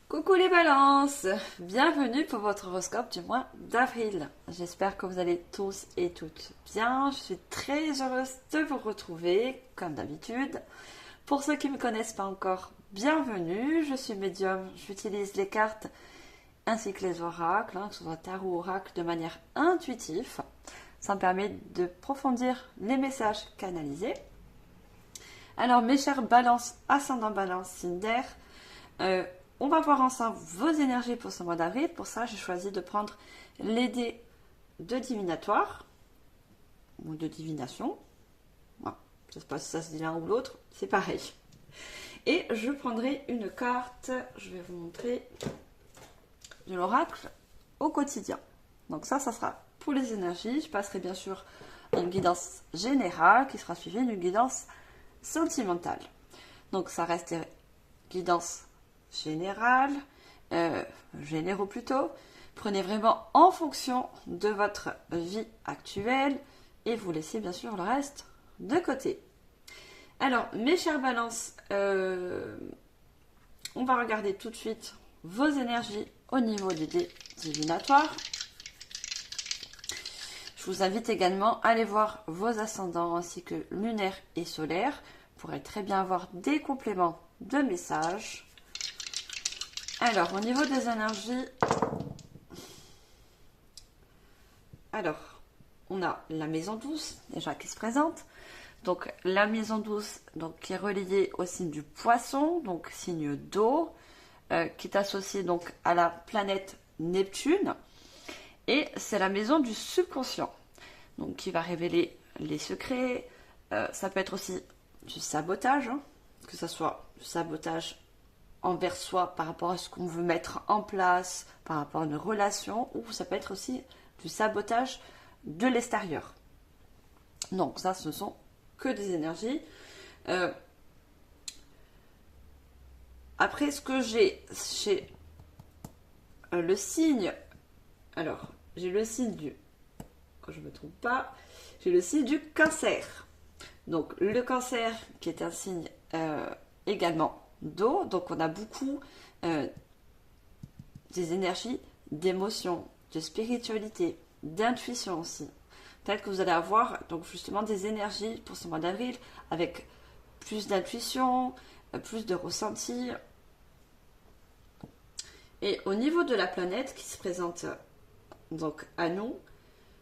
Coucou les balances, bienvenue pour votre horoscope du mois d'avril. J'espère que vous allez tous et toutes bien. Je suis très heureuse de vous retrouver, comme d'habitude. Pour ceux qui ne me connaissent pas encore, bienvenue. Je suis médium, j'utilise les cartes ainsi que les oracles, que ce soit tarot ou oracle, de manière intuitive. Ça me permet de profondir les messages canalisés. Alors mes chers balances, ascendant balance, signe d'air, on va voir ensemble vos énergies pour ce mois d'avril. Pour ça, j'ai choisi de prendre les dés de divinatoire ou de divination. Voilà. Je ne sais pas si ça se dit l'un ou l'autre, c'est pareil. Et je prendrai une carte, je vais vous montrer, de l'oracle au quotidien. Donc ça sera pour les énergies. Je passerai bien sûr à une guidance générale qui sera suivie d'une guidance sentimentale. Donc ça reste guidance général, généraux plutôt. Prenez vraiment en fonction de votre vie actuelle et vous laissez bien sûr le reste de côté. Alors, mes chers balances, on va regarder tout de suite vos énergies au niveau des dés divinatoires. Je vous invite également à aller voir vos ascendants ainsi que lunaires et solaires. Vous pourrez très bien avoir des compléments de messages. Alors, au niveau des énergies, on a la maison douce, déjà, qui se présente. Donc, la maison douce, donc, qui est reliée au signe du poisson, donc signe d'eau, qui est associée donc à la planète Neptune. Et c'est la maison du subconscient, donc qui va révéler les secrets. Ça peut être aussi du sabotage, que ce soit du sabotage envers soi par rapport à ce qu'on veut mettre en place, par rapport à une relation, ou ça peut être aussi du sabotage de l'extérieur. Donc ça, ce ne sont que des énergies. Après, ce que j'ai chez le signe, alors j'ai le signe du, quand je ne me trompe pas, j'ai le signe du cancer. Donc le cancer qui est un signe également d'eau, donc on a beaucoup des énergies d'émotion, de spiritualité, d'intuition aussi. Peut-être que vous allez avoir donc justement des énergies pour ce mois d'avril avec plus d'intuition, plus de ressenti. Et au niveau de la planète qui se présente donc à nous,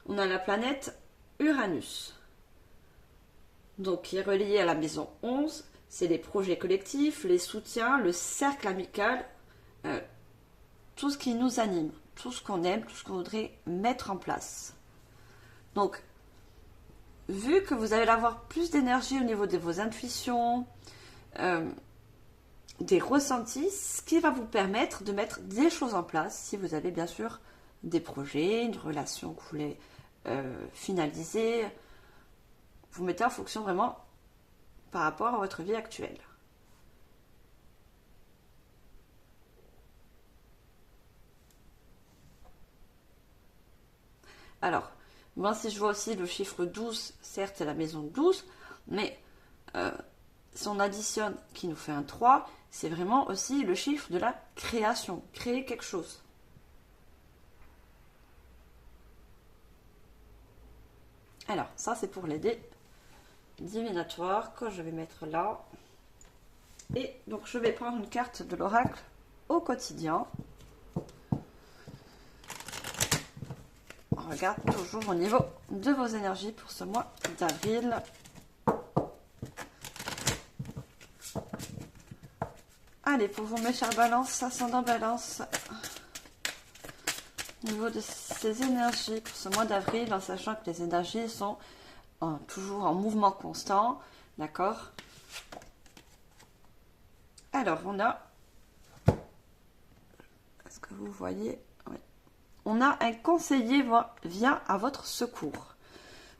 on a la planète Uranus, donc qui est reliée à la maison 11. C'est les projets collectifs, les soutiens, le cercle amical, tout ce qui nous anime, tout ce qu'on aime, tout ce qu'on voudrait mettre en place. Donc, vu que vous allez avoir plus d'énergie au niveau de vos intuitions, des ressentis, ce qui va vous permettre de mettre des choses en place, si vous avez bien sûr des projets, une relation que vous voulez finaliser, vous mettez en fonction vraiment par rapport à votre vie actuelle. Alors, moi si je vois aussi le chiffre 12, certes c'est la maison 12, mais si on additionne qui nous fait un 3, c'est vraiment aussi le chiffre de la création, créer quelque chose. Alors, ça c'est pour les dés divinatoires que je vais mettre là. Et donc je vais prendre une carte de l'oracle au quotidien. On regarde toujours au niveau de vos énergies pour ce mois d'avril. Allez, pour vous mes chers balances, ascendant balance, au niveau de ces énergies pour ce mois d'avril, en sachant que les énergies sont toujours en mouvement constant, d'accord? Alors, on a, est-ce que vous voyez? Oui. On a un conseiller vient à votre secours.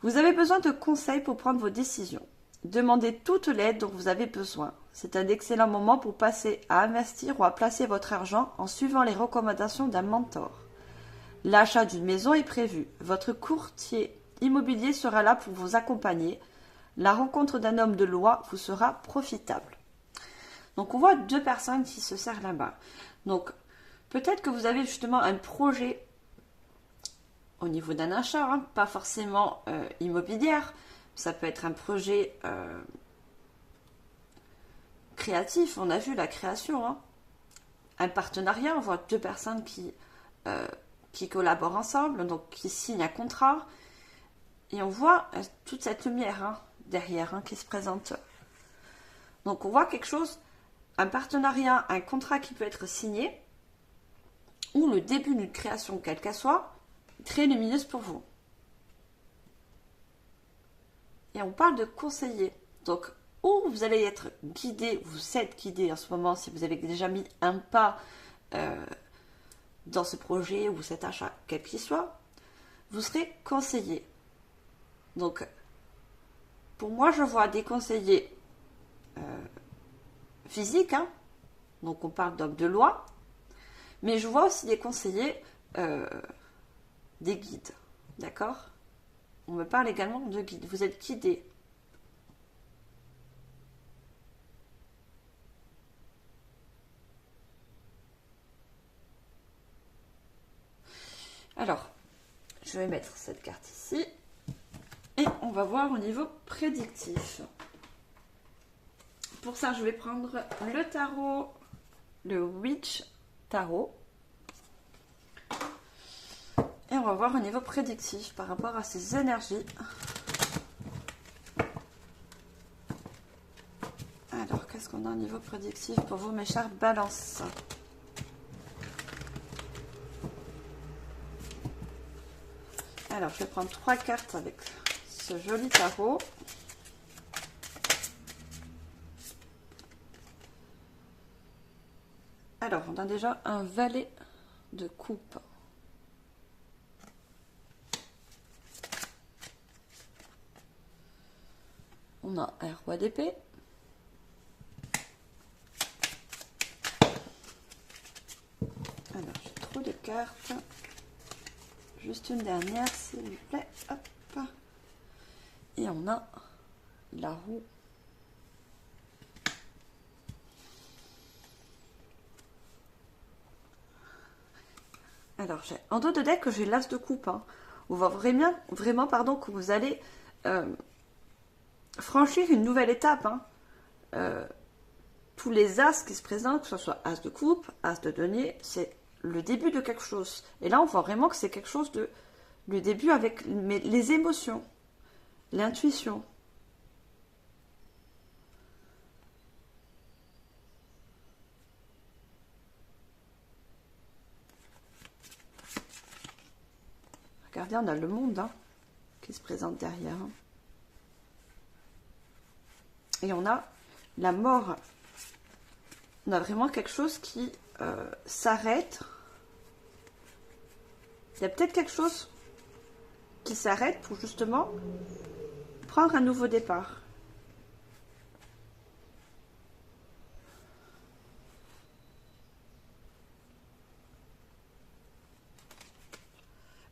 Vous avez besoin de conseils pour prendre vos décisions. Demandez toute l'aide dont vous avez besoin. C'est un excellent moment pour passer à investir ou à placer votre argent en suivant les recommandations d'un mentor. L'achat d'une maison est prévu. Votre courtier immobilier sera là pour vous accompagner. La rencontre d'un homme de loi vous sera profitable. Donc on voit deux personnes qui se serrent la main. Donc peut-être que vous avez justement un projet au niveau d'un achat, hein, pas forcément immobilière. Ça peut être un projet créatif, on a vu la création. Hein. Un partenariat, on voit deux personnes qui collaborent ensemble, donc qui signent un contrat. Et on voit toute cette lumière hein, derrière hein, qui se présente. Donc on voit quelque chose, un partenariat, un contrat qui peut être signé, ou le début d'une création, quelle qu'elle soit, très lumineuse pour vous. Et on parle de conseiller. Donc, où vous allez être guidé, vous êtes guidé en ce moment, si vous avez déjà mis un pas dans ce projet ou cet achat, quel qu'il soit, vous serez conseillé. Donc, pour moi, je vois des conseillers physiques, hein, donc on parle d'hommes de loi, mais je vois aussi des conseillers, des guides, d'accord? On me parle également de guides, vous êtes guidés. Alors, je vais mettre cette carte ici. Et on va voir au niveau prédictif. Pour ça, je vais prendre le tarot, le Witch Tarot. Et on va voir au niveau prédictif par rapport à ces énergies. Alors, qu'est-ce qu'on a au niveau prédictif pour vous, mes chers balances? Alors, je vais prendre 3 cartes avec ce joli tarot. Alors, on a déjà un valet de coupe. On a un roi d'épée. Alors, j'ai trop de cartes. Juste une dernière, s'il vous plaît. Hop. Et on a la roue. Alors, en dos de deck, j'ai l'as de coupe. Hein. On voit vraiment pardon, que vous allez franchir une nouvelle étape. Hein. Tous les as qui se présentent, que ce soit as de coupe, as de denier, c'est le début de quelque chose. Et là, on voit vraiment que c'est quelque chose de le début avec les émotions, l'intuition. Regardez, on a le monde hein, qui se présente derrière. Hein. Et on a la mort. On a vraiment quelque chose qui s'arrête. Il y a peut-être quelque chose qui s'arrête pour justement prendre un nouveau départ.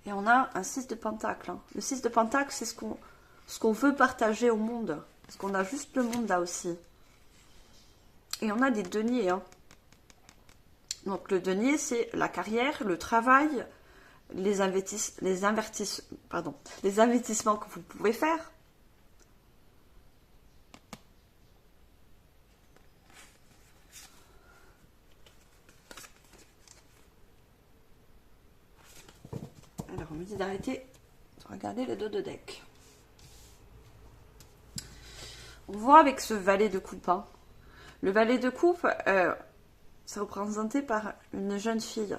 Et on a un 6 de pentacle. Hein. Le 6 de pentacle, c'est ce qu'on veut partager au monde. Parce qu'on a juste le monde là aussi. Et on a des deniers. Hein. Donc le denier, c'est la carrière, le travail, les investissements que vous pouvez faire. Alors on me dit d'arrêter de regarder le dos de deck. On voit avec ce valet de coupe. Hein. Le valet de coupe, c'est représenté par une jeune fille.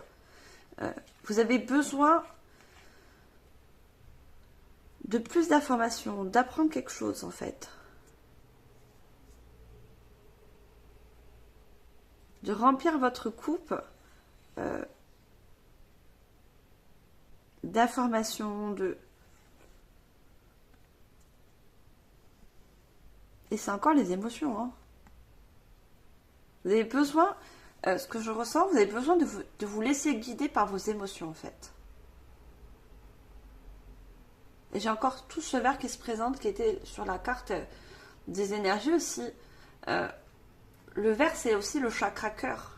Vous avez besoin de plus d'informations, d'apprendre quelque chose en fait. De remplir votre coupe d'informations, Et c'est encore les émotions. Hein. Vous avez besoin, ce que je ressens, vous avez besoin de vous laisser guider par vos émotions en fait. Et j'ai encore tout ce vert qui se présente, qui était sur la carte des énergies aussi. le vert, c'est aussi le chakra cœur.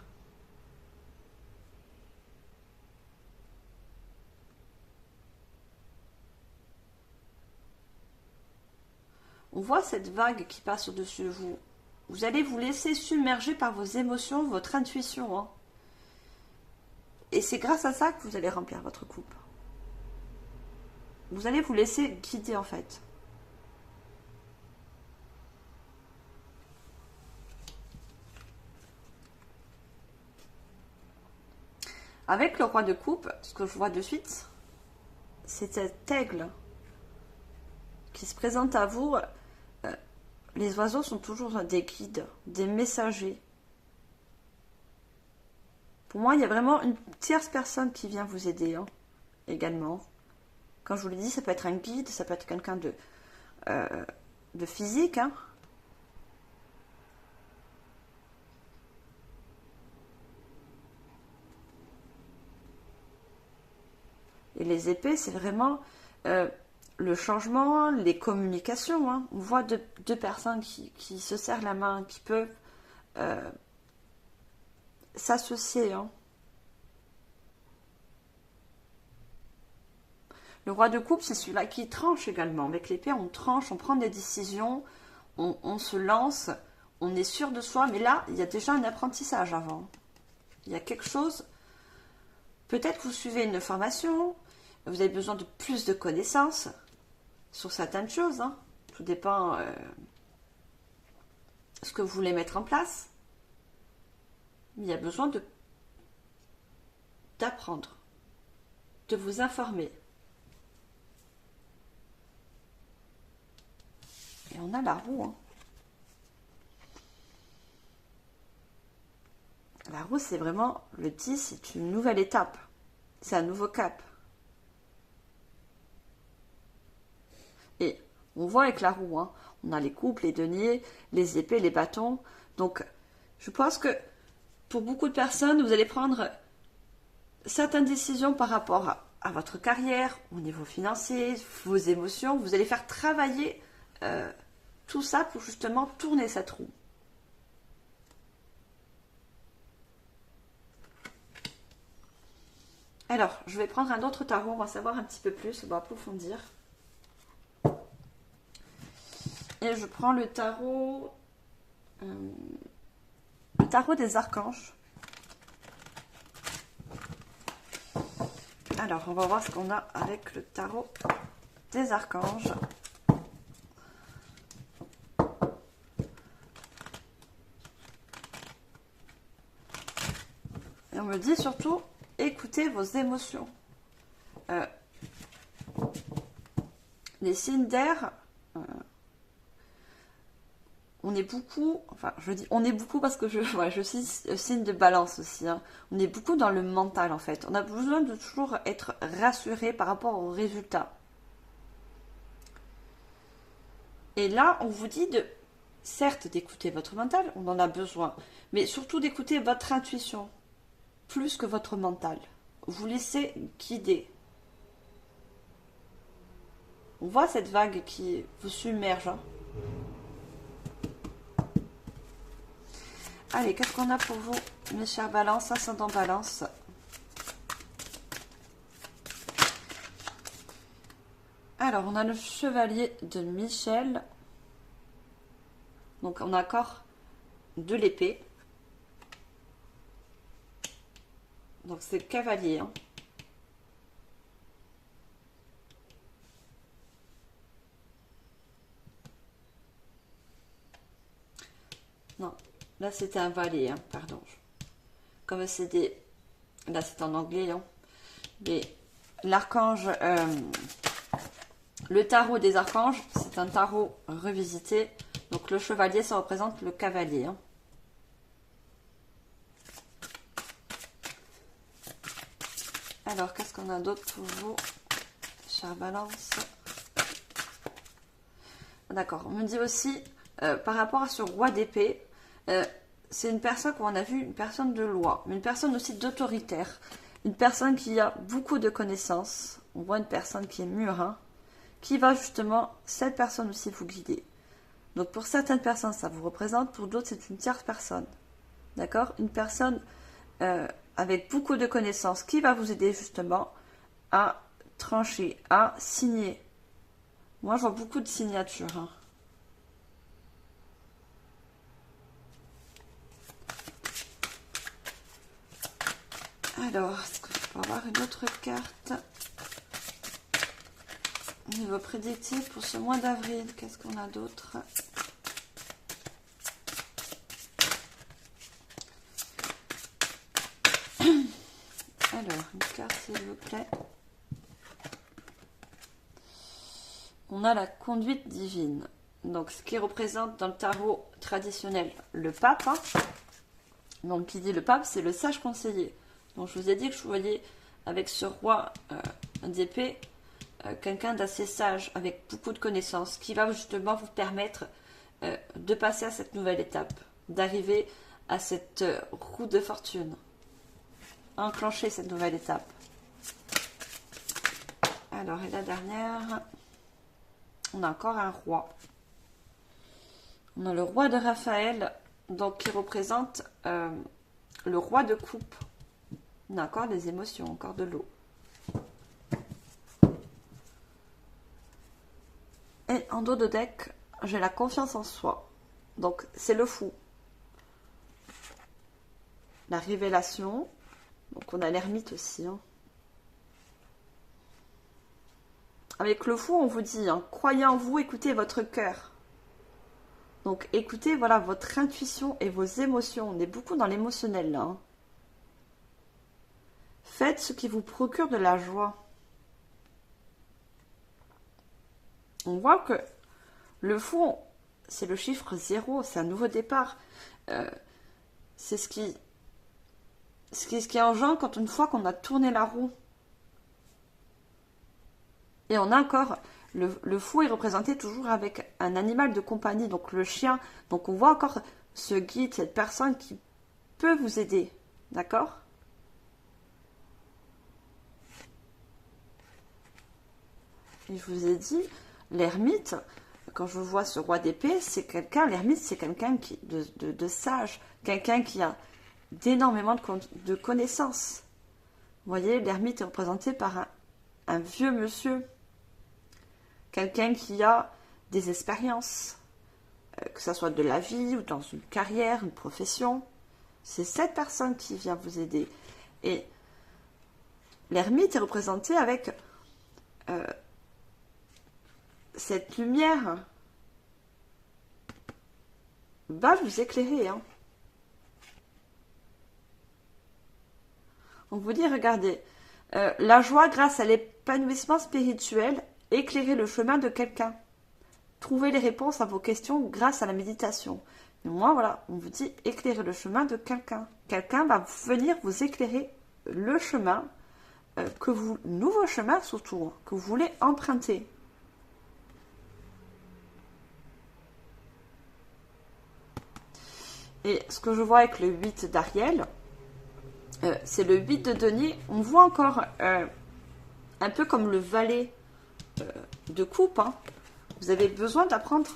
On voit cette vague qui passe au-dessus de vous. Vous allez vous laisser submerger par vos émotions, votre intuition. Hein. Et c'est grâce à ça que vous allez remplir votre coupe. Vous allez vous laisser guider en fait. Avec le roi de coupe, ce que je vois de suite, c'est cet aigle qui se présente à vous. Les oiseaux sont toujours des guides, des messagers. Pour moi, il y a vraiment une tierce personne qui vient vous aider hein, également. Quand je vous l'ai dit, ça peut être un guide, ça peut être quelqu'un de physique. Hein. Et les épées, c'est vraiment le changement, les communications. Hein. On voit deux personnes qui se serrent la main, qui peuvent s'associer. Hein. Le roi de coupe, c'est celui-là qui tranche également. Avec l'épée, on tranche, on prend des décisions, on se lance, on est sûr de soi. Mais là, il y a déjà un apprentissage avant. Il y a quelque chose. Peut-être que vous suivez une formation, vous avez besoin de plus de connaissances sur certaines choses. Hein. Tout dépend ce que vous voulez mettre en place. Mais il y a besoin d'apprendre, de vous informer. Et on a la roue. Hein. La roue, c'est vraiment, le 10, c'est une nouvelle étape. C'est un nouveau cap. Et on voit avec la roue, hein, on a les coupes, les deniers, les épées, les bâtons. Donc, je pense que pour beaucoup de personnes, vous allez prendre certaines décisions par rapport à votre carrière, au niveau financier, vos émotions. Vous allez faire travailler tout ça pour justement tourner cette roue. Alors, je vais prendre un autre tarot, on va savoir un petit peu plus, on va approfondir. Et je prends le tarot des archanges. Alors, on va voir ce qu'on a avec le tarot des archanges. Et on me dit surtout, écoutez vos émotions. Les signes d'air, on est beaucoup, enfin je dis on est beaucoup parce que je suis signe de balance aussi. Hein. On est beaucoup dans le mental en fait. On a besoin de toujours être rassuré par rapport aux résultats. Et là, on vous dit certes d'écouter votre mental, on en a besoin, mais surtout d'écouter votre intuition, plus que votre mental. Vous laissez guider. On voit cette vague qui vous submerge. Hein. Allez, qu'est-ce qu'on a pour vous, mes chers balances, ascendant balance? Alors, on a le chevalier de Michel. Donc, on a encore de l'épée. Donc, c'est le cavalier. Hein. Non, là, c'était un valet, hein, pardon. Comme c'est des... Là, c'est en anglais. Hein. Mais l'archange... Le tarot des archanges, c'est un tarot revisité. Donc le chevalier, ça représente le cavalier. Hein. Alors, qu'est-ce qu'on a d'autre pour vous, chère balance? D'accord, on me dit aussi, par rapport à ce roi d'épée, c'est une personne, comme on a vu, une personne de loi, mais une personne aussi d'autoritaire. Une personne qui a beaucoup de connaissances. On voit une personne qui est mûre, hein, qui va justement, cette personne aussi, vous guider. Donc pour certaines personnes, ça vous représente, pour d'autres, c'est une tierce personne. D'accord? Une personne avec beaucoup de connaissances qui va vous aider justement à trancher, à signer. Moi, je vois beaucoup de signatures. Hein. Alors, est-ce que je peux avoir une autre carte? Niveau prédictif pour ce mois d'avril, qu'est-ce qu'on a d'autre? Alors, une carte s'il vous plaît. On a la conduite divine. Donc, ce qui représente dans le tarot traditionnel le pape. Hein. Donc, qui dit le pape, c'est le sage conseiller. Donc, je vous ai dit que je voyais avec ce roi d'épée quelqu'un d'assez sage, avec beaucoup de connaissances, qui va justement vous permettre de passer à cette nouvelle étape, d'arriver à cette roue de fortune, enclencher cette nouvelle étape. Alors, et la dernière, on a encore un roi. On a le roi de Raphaël, donc qui représente le roi de coupe. On a encore des émotions, encore de l'eau. Et en dos de deck, j'ai la confiance en soi. Donc, c'est le fou. La révélation. Donc, on a l'ermite aussi. Hein. Avec le fou, on vous dit, hein, croyez en vous, écoutez votre cœur. Donc, écoutez, voilà, votre intuition et vos émotions. On est beaucoup dans l'émotionnel, là. Hein. Faites ce qui vous procure de la joie. On voit que le fou, c'est le chiffre 0, c'est un nouveau départ. C'est ce qui engendre quand une fois qu'on a tourné la roue. Et on a encore, le fou est représenté toujours avec un animal de compagnie, donc le chien. Donc on voit encore ce guide, cette personne qui peut vous aider. D'accord ? Et je vous ai dit, l'ermite, quand je vois ce roi d'épée, c'est quelqu'un, l'ermite, c'est quelqu'un de sage, quelqu'un qui a d'énormément de connaissances. Vous voyez, l'ermite est représenté par un vieux monsieur, quelqu'un qui a des expériences, que ce soit de la vie ou dans une carrière, une profession. C'est cette personne qui vient vous aider. Et l'ermite est représenté avec cette lumière va vous éclairer. Hein. On vous dit, regardez, la joie grâce à l'épanouissement spirituel, éclairer le chemin de quelqu'un. Trouver les réponses à vos questions grâce à la méditation. Et moi, voilà, on vous dit éclairer le chemin de quelqu'un. Quelqu'un va venir vous éclairer le chemin, nouveau chemin surtout, que vous voulez emprunter. Et ce que je vois avec le 8 d'Ariel, c'est le 8 de denier. On voit encore un peu comme le valet de coupe. Hein. Vous avez besoin d'apprendre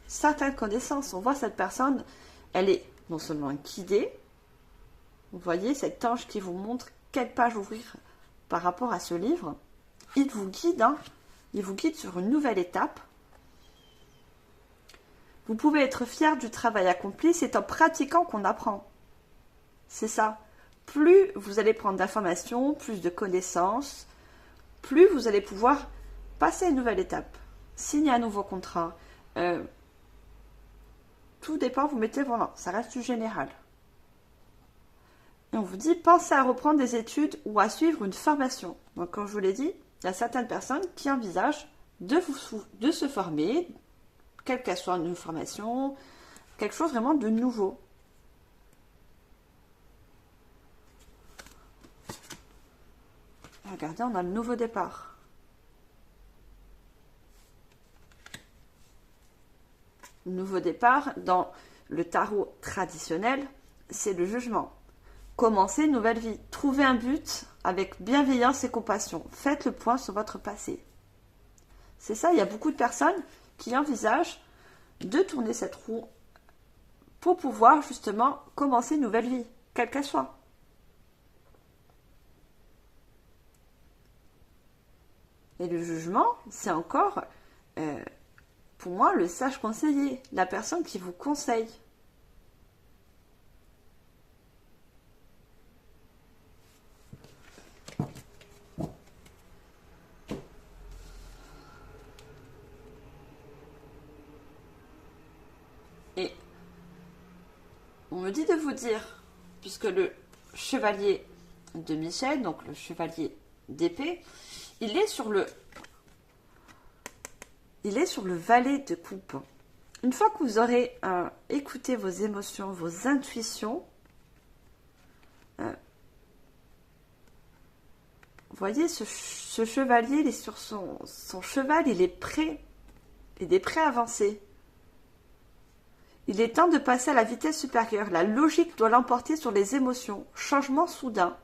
certaines connaissances. On voit cette personne, elle est non seulement guidée, vous voyez cet ange qui vous montre quelle page ouvrir par rapport à ce livre. Il vous guide, hein. Il vous guide sur une nouvelle étape. Vous pouvez être fier du travail accompli, c'est en pratiquant qu'on apprend. C'est ça. Plus vous allez prendre d'informations, plus de connaissances, plus vous allez pouvoir passer à une nouvelle étape, signer un nouveau contrat. Tout dépend, vous mettez, voilà, ça reste du général. Et on vous dit, pensez à reprendre des études ou à suivre une formation. Donc, comme je vous l'ai dit, il y a certaines personnes qui envisagent de se former, quelle qu'elle soit une formation, quelque chose vraiment de nouveau. Regardez, on a le nouveau départ. Le nouveau départ, dans le tarot traditionnel, c'est le jugement. Commencez une nouvelle vie. Trouvez un but avec bienveillance et compassion. Faites le point sur votre passé. C'est ça, il y a beaucoup de personnes qui envisagent de tourner cette roue pour pouvoir justement commencer une nouvelle vie, quelle qu'elle soit. Et le jugement, c'est encore, pour moi, le sage conseiller, la personne qui vous conseille. Et on me dit de vous dire, puisque le chevalier de Michel, donc le chevalier d'épée, il est sur le valet de coupe. Une fois que vous aurez écouté vos émotions, vos intuitions, vous voyez, ce chevalier, il est sur son cheval, il est prêt à avancer. Il est temps de passer à la vitesse supérieure. La logique doit l'emporter sur les émotions. Changement soudain.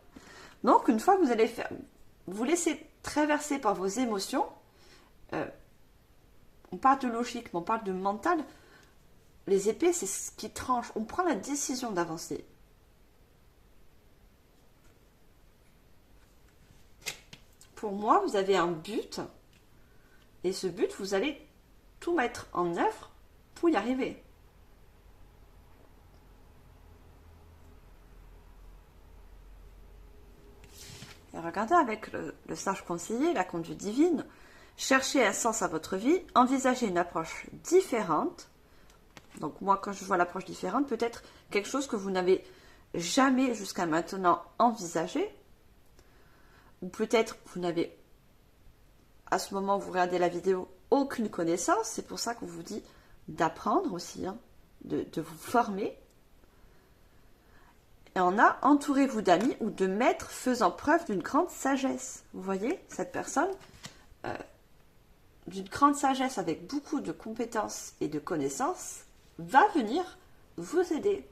Donc, une fois que vous allez vous laisser traverser par vos émotions, on parle de logique, mais on parle de mental. Les épées, c'est ce qui tranche. On prend la décision d'avancer. Pour moi, vous avez un but. Et ce but, vous allez tout mettre en œuvre pour y arriver. Et regardez avec le sage conseiller, la conduite divine, cherchez un sens à votre vie, envisagez une approche différente. Donc moi, quand je vois l'approche différente, peut-être quelque chose que vous n'avez jamais jusqu'à maintenant envisagé, ou peut-être vous n'avez, à ce moment où vous regardez la vidéo, aucune connaissance. C'est pour ça qu'on vous dit d'apprendre aussi, de vous former. Et on a entourez-vous d'amis ou de maîtres faisant preuve d'une grande sagesse. Vous voyez, cette personne, d'une grande sagesse avec beaucoup de compétences et de connaissances, va venir vous aider.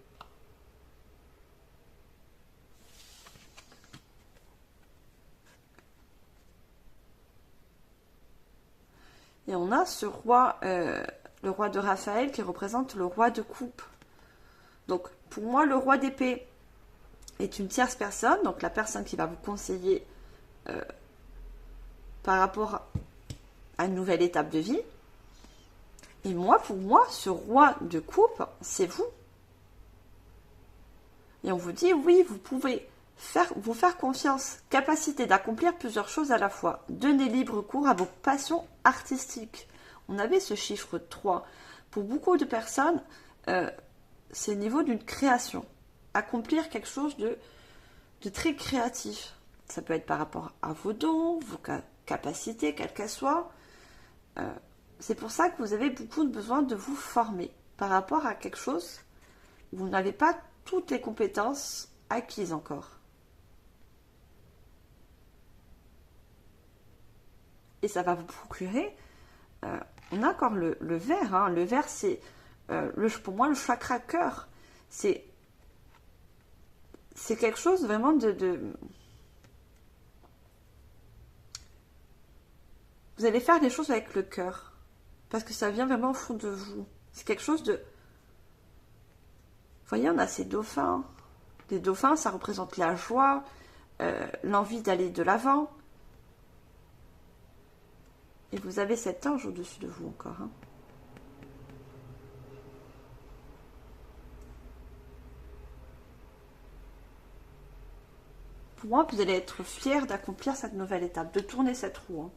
Et on a ce roi, le roi de Raphaël, qui représente le roi de coupe. Donc, pour moi, le roi d'épée est une tierce personne, donc la personne qui va vous conseiller par rapport à une nouvelle étape de vie. Et moi, pour moi, ce roi de coupe, c'est vous. Et on vous dit, oui, vous pouvez vous faire confiance, capacité d'accomplir plusieurs choses à la fois. Donnez libre cours à vos passions artistiques. On avait ce chiffre 3. Pour beaucoup de personnes, c'est le niveau d'une création. Accomplir quelque chose de très créatif. Ça peut être par rapport à vos dons, vos capacités, quelles qu'elles soient. C'est pour ça que vous avez beaucoup de besoin de vous former par rapport à quelque chose où vous n'avez pas toutes les compétences acquises encore. Et ça va vous procurer. On a encore le vert. Hein. Le vert, c'est pour moi le chakra cœur. C'est quelque chose vraiment de... Vous allez faire des choses avec le cœur. Parce que ça vient vraiment au fond de vous. C'est quelque chose de... Vous voyez, on a ces dauphins. Les dauphins, ça représente la joie, l'envie d'aller de l'avant. Et vous avez cet ange au-dessus de vous encore. Hein. Pour moi, vous allez être fiers d'accomplir cette nouvelle étape, de tourner cette roue. Hein.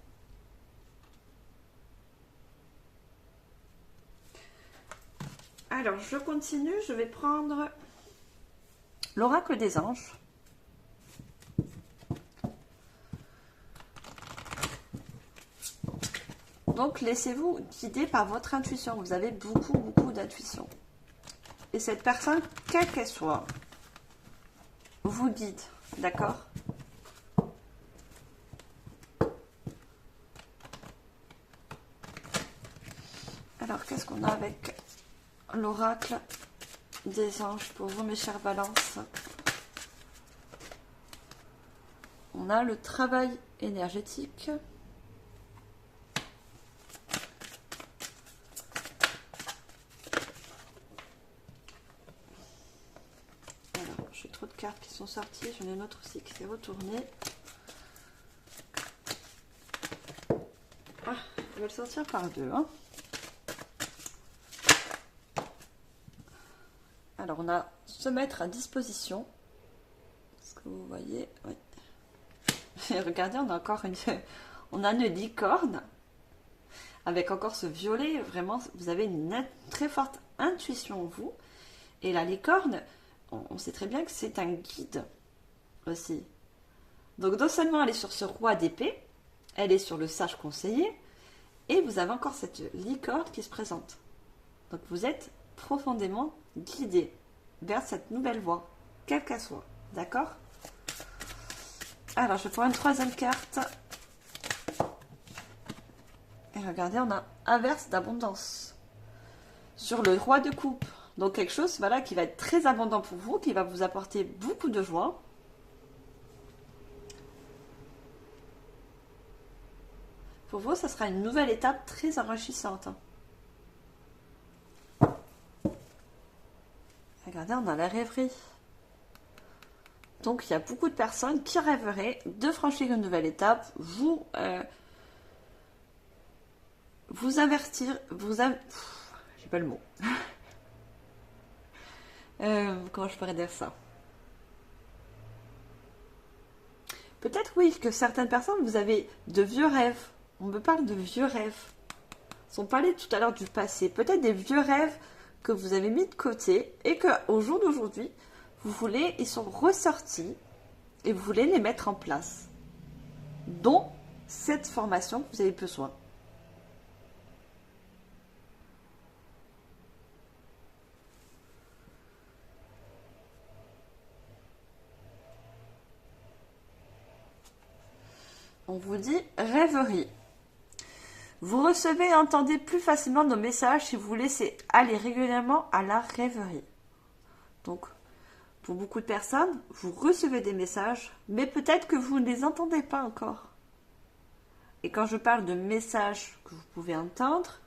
Alors, je continue, je vais prendre l'oracle des anges. Donc, laissez-vous guider par votre intuition. Vous avez beaucoup d'intuition. Et cette personne, quelle qu'elle soit, vous guide. D'accord ? Alors, qu'est-ce qu'on a avec l'oracle des anges pour vous, mes chères balances? On a le travail énergétique. sont sortis. J'en ai une autre aussi qui s'est retournée. Ah, je vais le sortir par deux. Hein. Alors, on a se mettre à disposition. Est-ce que vous voyez? Oui. Et regardez, on a encore on a une licorne. Avec encore ce violet. Vraiment, vous avez une très forte intuition, vous. Et la licorne, on sait très bien que c'est un guide aussi. Donc, non seulement elle est sur ce roi d'épée, elle est sur le sage conseiller, et vous avez encore cette licorne qui se présente. Donc, vous êtes profondément guidé vers cette nouvelle voie, quelle qu'elle soit. D'accord? Alors, je prends une troisième carte. Et regardez, on a inverse d'abondance. Sur le roi de coupe. Donc, quelque chose voilà, qui va être très abondant pour vous, qui va vous apporter beaucoup de joie. Pour vous, ça sera une nouvelle étape très enrichissante. Regardez, on a la rêverie. Donc, il y a beaucoup de personnes qui rêveraient de franchir une nouvelle étape, vous investir, j'ai pas le mot. Comment je pourrais dire ça? Peut-être oui, que certaines personnes, vous avez de vieux rêves. On me parle de vieux rêves. On parlait tout à l'heure du passé. Peut-être des vieux rêves que vous avez mis de côté et qu'au jour d'aujourd'hui, ils sont ressortis et vous voulez les mettre en place. Dont cette formation que vous avez besoin. On vous dit rêverie. Vous recevez et entendez plus facilement nos messages si vous laissez aller régulièrement à la rêverie. Donc, pour beaucoup de personnes, vous recevez des messages, mais peut-être que vous ne les entendez pas encore. Et quand je parle de messages que vous pouvez entendre,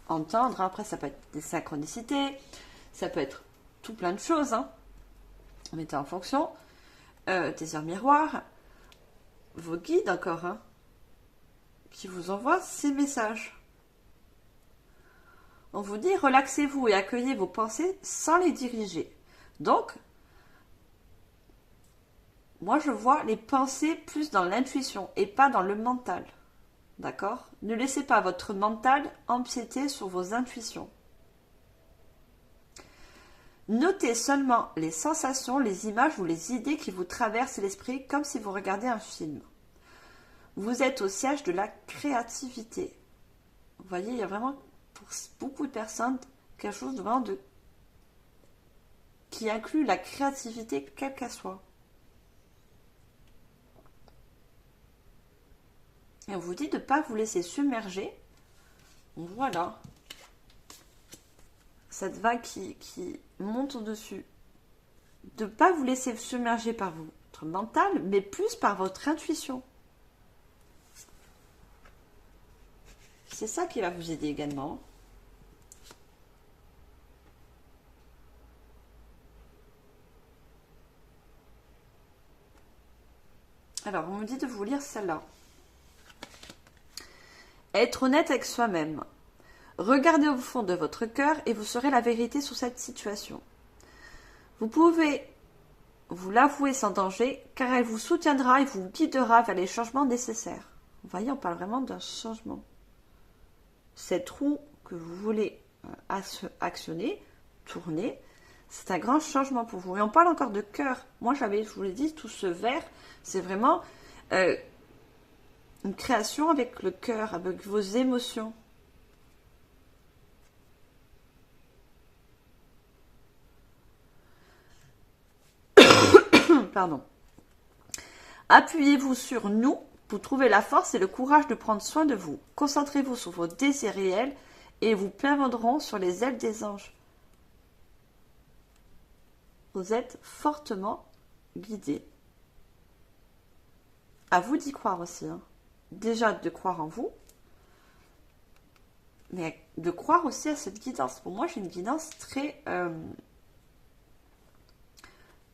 après ça peut être des synchronicités, ça peut être tout plein de choses, hein. Mettez en fonction, des heures miroirs, vos guides encore, hein, qui vous envoient ces messages. On vous dit relaxez-vous et accueillez vos pensées sans les diriger. Donc, moi je vois les pensées plus dans l'intuition et pas dans le mental. D'accord? Ne laissez pas votre mental empiéter sur vos intuitions. Notez seulement les sensations, les images ou les idées qui vous traversent l'esprit comme si vous regardiez un film. Vous êtes au siège de la créativité. Vous voyez, il y a vraiment pour beaucoup de personnes quelque chose de vraiment qui inclut la créativité quelle qu'elle soit. Et on vous dit de ne pas vous laisser submerger. Voilà. Cette vague qui monte au-dessus. De ne pas vous laisser submerger par votre mental, mais plus par votre intuition. C'est ça qui va vous aider également. Alors, on me dit de vous lire celle-là. Être honnête avec soi-même. Regardez au fond de votre cœur et vous saurez la vérité sur cette situation. Vous pouvez vous l'avouer sans danger, car elle vous soutiendra et vous guidera vers les changements nécessaires. Vous voyez, on parle vraiment d'un changement. Cette roue que vous voulez actionner, tourner, c'est un grand changement pour vous. Et on parle encore de cœur. Moi, je vous l'ai dit, tout ce vert, c'est vraiment une création avec le cœur, avec vos émotions. Pardon. Appuyez-vous sur nous pour trouver la force et le courage de prendre soin de vous. Concentrez-vous sur vos désirs réels et vous plaindront sur les ailes des anges. Vous êtes fortement guidés. À vous d'y croire aussi. Hein. Déjà de croire en vous, mais de croire aussi à cette guidance. Pour moi, j'ai une guidance très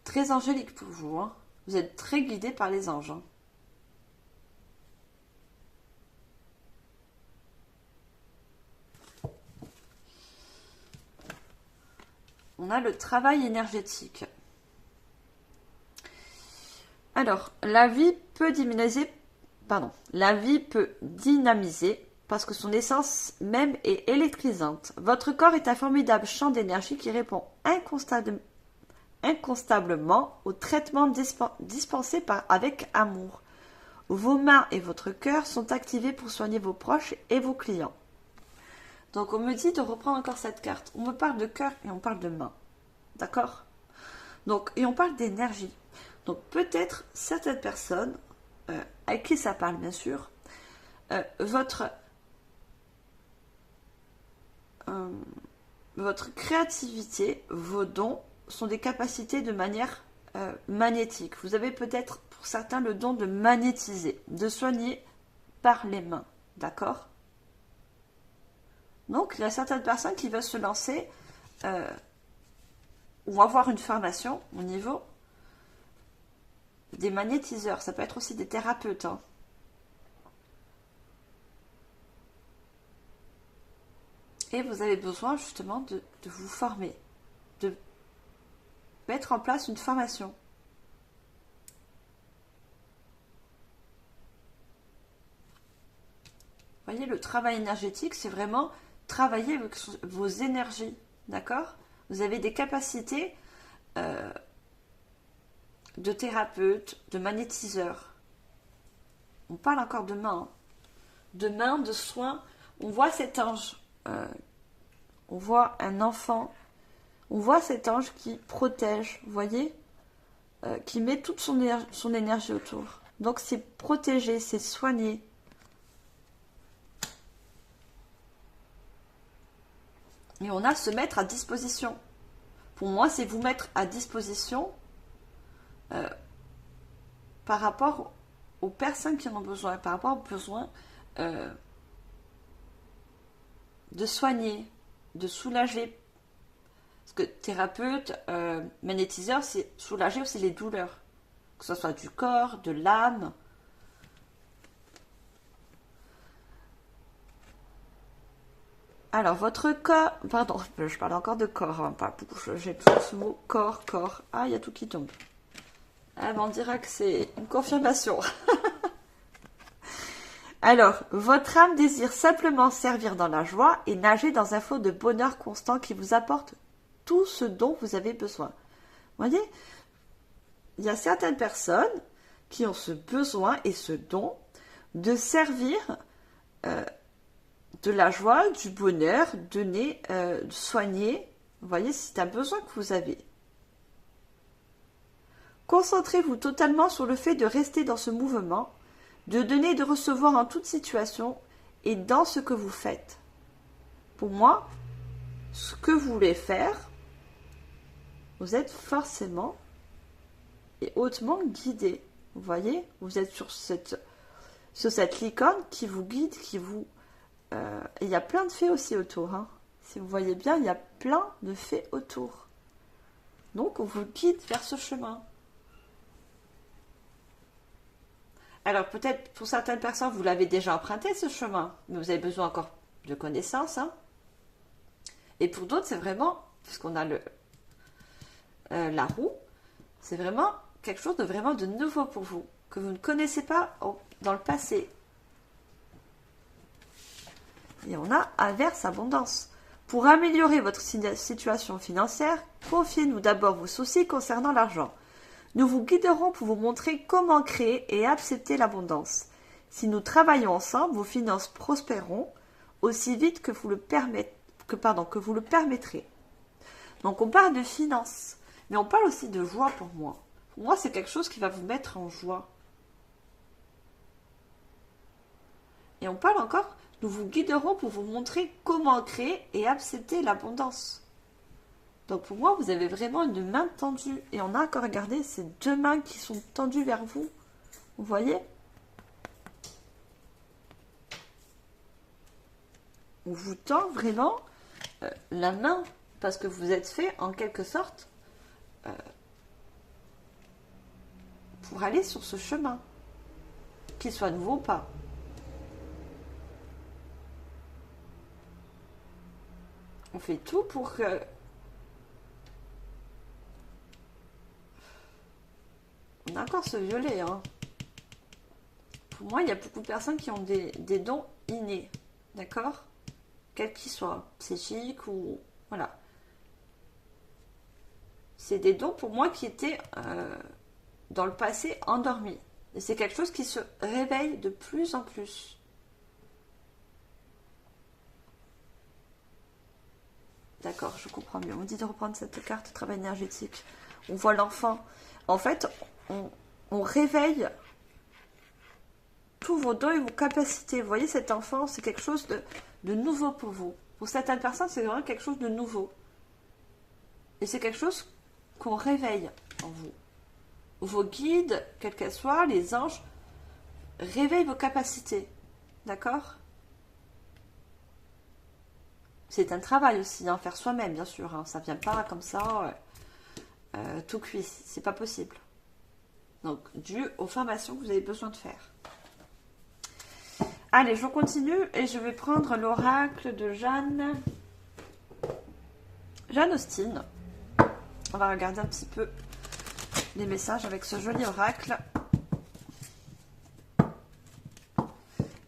très angélique pour vous. Hein. Vous êtes très guidé par les anges. Hein. On a le travail énergétique. Alors, la vie peut dynamiser parce que son essence même est électrisante. Votre corps est un formidable champ d'énergie qui répond inconstablement au traitement dispensé avec amour. Vos mains et votre cœur sont activés pour soigner vos proches et vos clients. Donc on me dit de reprendre encore cette carte. On me parle de cœur et on parle de main. D'accord? Donc, et on parle d'énergie. Donc peut-être certaines personnes, avec qui ça parle bien sûr, votre créativité, vos dons sont des capacités de manière magnétique. Vous avez peut-être pour certains le don de magnétiser, de soigner par les mains. D'accord? Donc il y a certaines personnes qui veulent se lancer ou avoir une formation au niveau des magnétiseurs. Ça peut être aussi des thérapeutes. Hein. Et vous avez besoin justement de vous former, de mettre en place une formation. Vous voyez, le travail énergétique, c'est vraiment travailler avec vos énergies. D'accord? Vous avez des capacités de thérapeute, de magnétiseur. On parle encore de main. Hein. De main, de soins. On voit cet ange. On voit un enfant. On voit cet ange qui protège, vous voyez, qui met toute son énergie autour. Donc c'est protéger, c'est soigner. Et on a se mettre à disposition. Pour moi, c'est vous mettre à disposition par rapport aux personnes qui en ont besoin, par rapport aux besoins de soigner, de soulager. Parce que thérapeute, magnétiseur, c'est soulager aussi les douleurs. Que ce soit du corps, de l'âme. Alors, votre corps... Pardon, je parle encore de corps. Hein, j'ai toujours ce mot corps. Ah, il y a tout qui tombe. Ah, ben on dira que c'est une confirmation. Alors, votre âme désire simplement servir dans la joie et nager dans un flot de bonheur constant qui vous apporte tout ce dont vous avez besoin. Vous voyez, il y a certaines personnes qui ont ce besoin et ce don de servir de la joie, du bonheur, donner, soigner. Vous voyez, c'est un besoin que vous avez. Concentrez-vous totalement sur le fait de rester dans ce mouvement, de donner et de recevoir en toute situation et dans ce que vous faites. Pour moi, ce que vous voulez faire, vous êtes forcément et hautement guidé. Vous voyez, vous êtes sur cette licorne qui vous guide, qui vous... il y a plein de fées aussi autour. Hein. Si vous voyez bien, il y a plein de fées autour. Donc, on vous guide vers ce chemin. Alors, peut-être pour certaines personnes, vous l'avez déjà emprunté ce chemin, mais vous avez besoin encore de connaissances. Hein. Et pour d'autres, c'est vraiment, puisqu'on a la roue, c'est vraiment quelque chose de vraiment de nouveau pour vous, que vous ne connaissez pas dans le passé. Et on a averse abondance. Pour améliorer votre situation financière, confiez-nous d'abord vos soucis concernant l'argent. Nous vous guiderons pour vous montrer comment créer et accepter l'abondance. Si nous travaillons ensemble, vos finances prospéreront aussi vite que vous le permettrez. Donc on parle de finances, mais on parle aussi de joie pour moi. Pour moi, c'est quelque chose qui va vous mettre en joie. Et on parle encore, nous vous guiderons pour vous montrer comment créer et accepter l'abondance. Donc pour moi, vous avez vraiment une main tendue. Et on a encore, regardez, ces deux mains qui sont tendues vers vous. Vous voyez? On vous tend vraiment la main parce que vous êtes fait en quelque sorte pour aller sur ce chemin, qu'il soit nouveau ou pas. On fait tout pour que... On a encore ce violet, hein. Pour moi, il y a beaucoup de personnes qui ont des dons innés, d'accord? Quels qu'ils soient, psychiques ou... Voilà. C'est des dons pour moi qui étaient dans le passé endormis. Et c'est quelque chose qui se réveille de plus en plus. D'accord, je comprends mieux. On dit de reprendre cette carte travail énergétique. On voit l'enfant. En fait, on réveille tous vos dons et vos capacités. Vous voyez, cet enfant, c'est quelque chose de nouveau pour vous. Pour certaines personnes, c'est vraiment quelque chose de nouveau. Et c'est quelque chose qu'on réveille en vous. Vos guides, quels qu'elles soient, les anges, réveillent vos capacités. D'accord? C'est un travail aussi, hein, faire soi-même, bien sûr. Hein. Ça ne vient pas comme ça, tout cuit. C'est pas possible. Donc, dû aux formations que vous avez besoin de faire. Allez, je continue et je vais prendre l'oracle de Jeanne Austin. On va regarder un petit peu les messages avec ce joli oracle.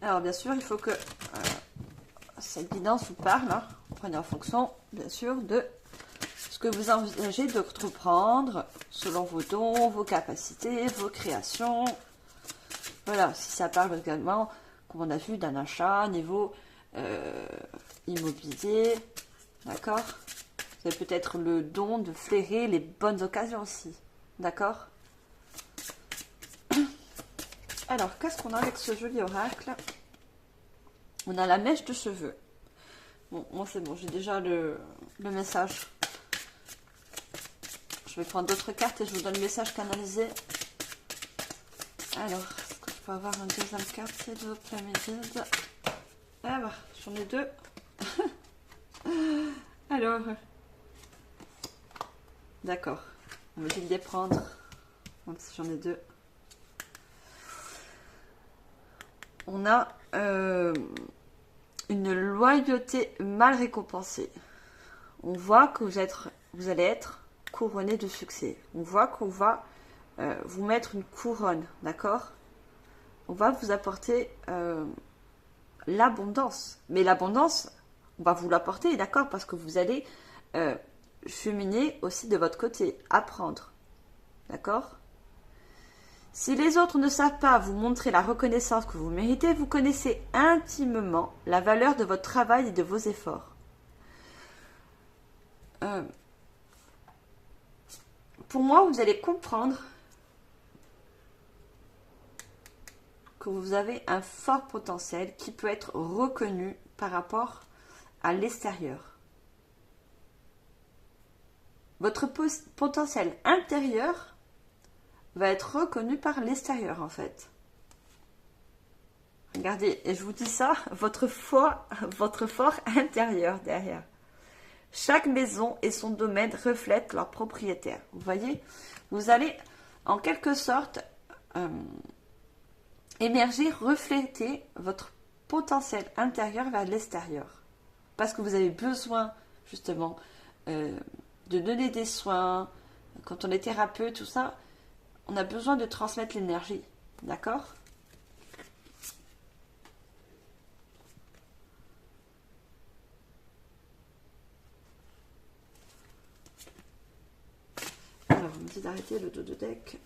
Alors, bien sûr, il faut que cette guidance vous parle. Hein. Prenez en fonction, bien sûr, de ce que vous envisagez de reprendre selon vos dons, vos capacités, vos créations. Voilà, si ça parle également, comme on a vu, d'un achat, niveau immobilier. D'accord? Vous avez peut-être le don de flairer les bonnes occasions aussi. D'accord? Alors, qu'est-ce qu'on a avec ce joli oracle? On a la mèche de cheveux. Bon, moi c'est bon, j'ai déjà le message. Je vais prendre d'autres cartes et je vous donne le message canalisé. Alors, est-ce que je peux avoir une deuxième carte, s'il vous plaît, mes guides? Ah bah, j'en ai deux. Alors, d'accord. On va essayer de les prendre. Même si j'en ai deux. On a une loyauté mal récompensée. On voit que vous allez être couronné de succès. On voit qu'on va vous mettre une couronne, d'accord? On va vous apporter l'abondance. Mais l'abondance, on va vous l'apporter, d'accord? Parce que vous allez cheminer aussi de votre côté, apprendre, d'accord? Si les autres ne savent pas vous montrer la reconnaissance que vous méritez, vous connaissez intimement la valeur de votre travail et de vos efforts. Pour moi, vous allez comprendre que vous avez un fort potentiel qui peut être reconnu par rapport à l'extérieur. Votre potentiel intérieur va être reconnu par l'extérieur, en fait. Regardez, et je vous dis ça, votre fort intérieur derrière. Chaque maison et son domaine reflètent leur propriétaire. Vous voyez, vous allez en quelque sorte émerger, refléter votre potentiel intérieur vers l'extérieur. Parce que vous avez besoin, justement, de donner des soins. Quand on est thérapeute, tout ça, on a besoin de transmettre l'énergie. D'accord ? Alors, on me dit d'arrêter le dos de deck.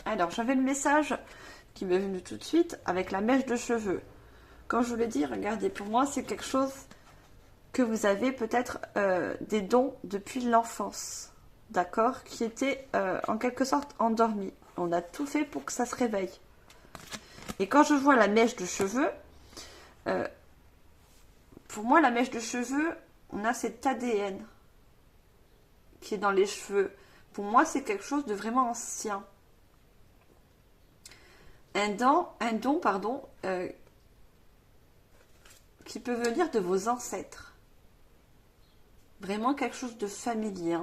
Alors, j'avais le message qui m'est venu tout de suite avec la mèche de cheveux. Quand je vous l'ai dit, regardez, pour moi, c'est quelque chose que vous avez peut-être des dons depuis l'enfance. D'accord ? Qui étaient en quelque sorte endormis. On a tout fait pour que ça se réveille. Et quand je vois la mèche de cheveux, pour moi, la mèche de cheveux, on a cet ADN qui est dans les cheveux. Pour moi, c'est quelque chose de vraiment ancien. Un don, qui peut venir de vos ancêtres. Vraiment quelque chose de familier.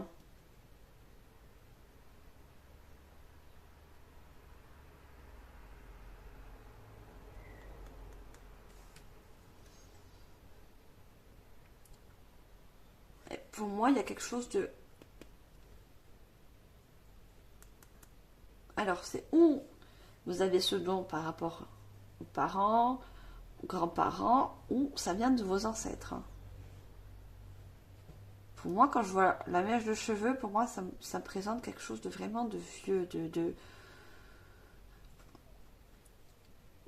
pour moi, il y a quelque chose de... Alors, c'est où vous avez ce don par rapport aux parents, aux grands-parents, ou ça vient de vos ancêtres. Pour moi, quand je vois la mèche de cheveux, pour moi, ça me présente quelque chose de vraiment de vieux,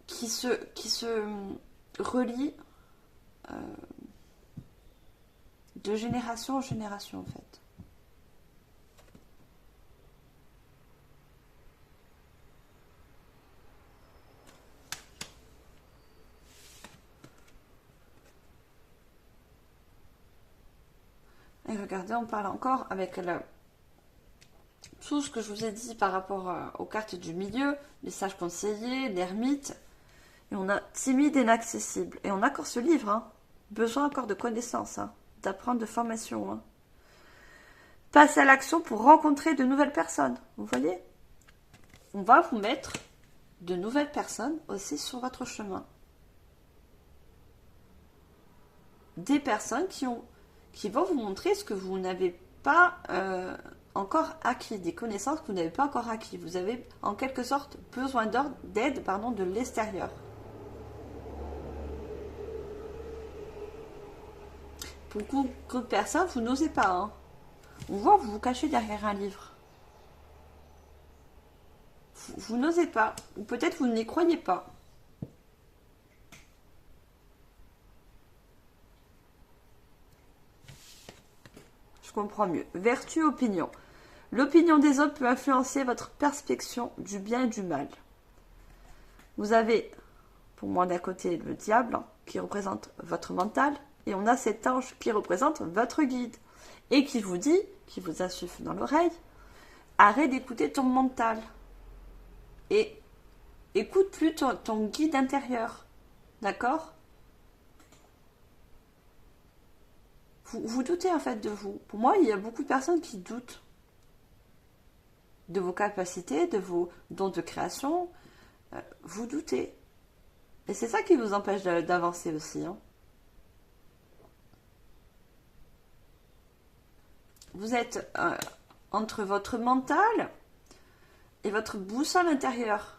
qui se relie de génération en génération, en fait. Et regardez, on parle encore avec tout ce que je vous ai dit par rapport aux cartes du milieu, les sages conseillers, l'ermite. Et on a timide et inaccessible. Et on a encore ce livre, hein. Besoin encore de connaissances, hein. D'apprendre, de formation. Hein. Passer à l'action pour rencontrer de nouvelles personnes. Vous voyez? On va vous mettre de nouvelles personnes aussi sur votre chemin. Des personnes qui vont vous montrer ce que vous n'avez pas encore acquis, des connaissances que vous n'avez pas encore acquis. Vous avez en quelque sorte besoin d'aide de l'extérieur. Pour beaucoup de personnes, vous n'osez pas. Hein. On voit que vous vous cachez derrière un livre. Vous n'osez pas. Ou peut-être vous n'y croyez pas. Je comprends mieux. Vertu, opinion. L'opinion des autres peut influencer votre perception du bien et du mal. Vous avez, pour moi d'un côté, le diable, hein, qui représente votre mental, et on a cet ange qui représente votre guide, et qui vous dit, qui vous insuffle dans l'oreille, arrête d'écouter ton mental, et écoute plus ton guide intérieur, d'accord? Vous doutez en fait de vous. Pour moi, il y a beaucoup de personnes qui doutent de vos capacités, de vos dons de création. Vous doutez. Et c'est ça qui vous empêche d'avancer aussi. Hein. Vous êtes entre votre mental et votre boussole intérieure.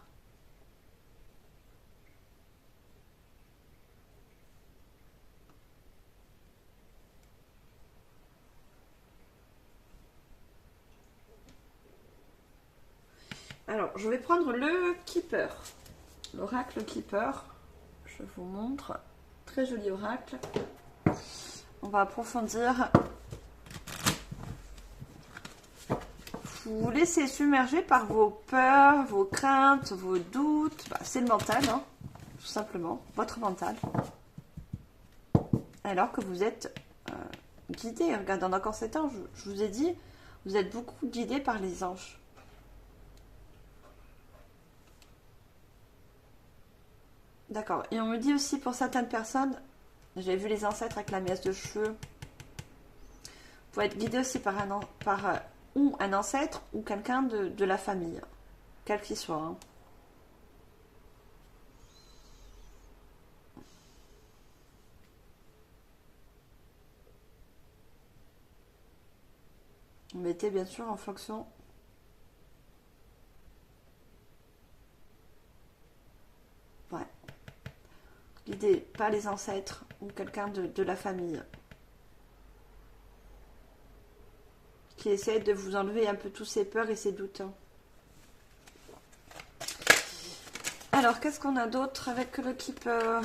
Alors, je vais prendre le Keeper. L'oracle Keeper. Je vous montre. Très joli oracle. On va approfondir. Vous vous laissez submerger par vos peurs, vos craintes, vos doutes. Bah, c'est le mental, hein, tout simplement. Votre mental. Alors que vous êtes guidé. Regardez, en encore 7 ans, je vous ai dit, vous êtes beaucoup guidé par les anges. D'accord. Et on me dit aussi pour certaines personnes, j'ai vu les ancêtres avec la mèche de cheveux, vous pouvez être guidé aussi par ou un ancêtre ou quelqu'un de la famille, quel qu'il soit. Hein. Vous mettez bien sûr en fonction. Ouais. Guidé par les ancêtres ou quelqu'un de la famille. Qui essaie de vous enlever un peu tous ces peurs et ces doutes. Alors, qu'est-ce qu'on a d'autre avec le Keeper?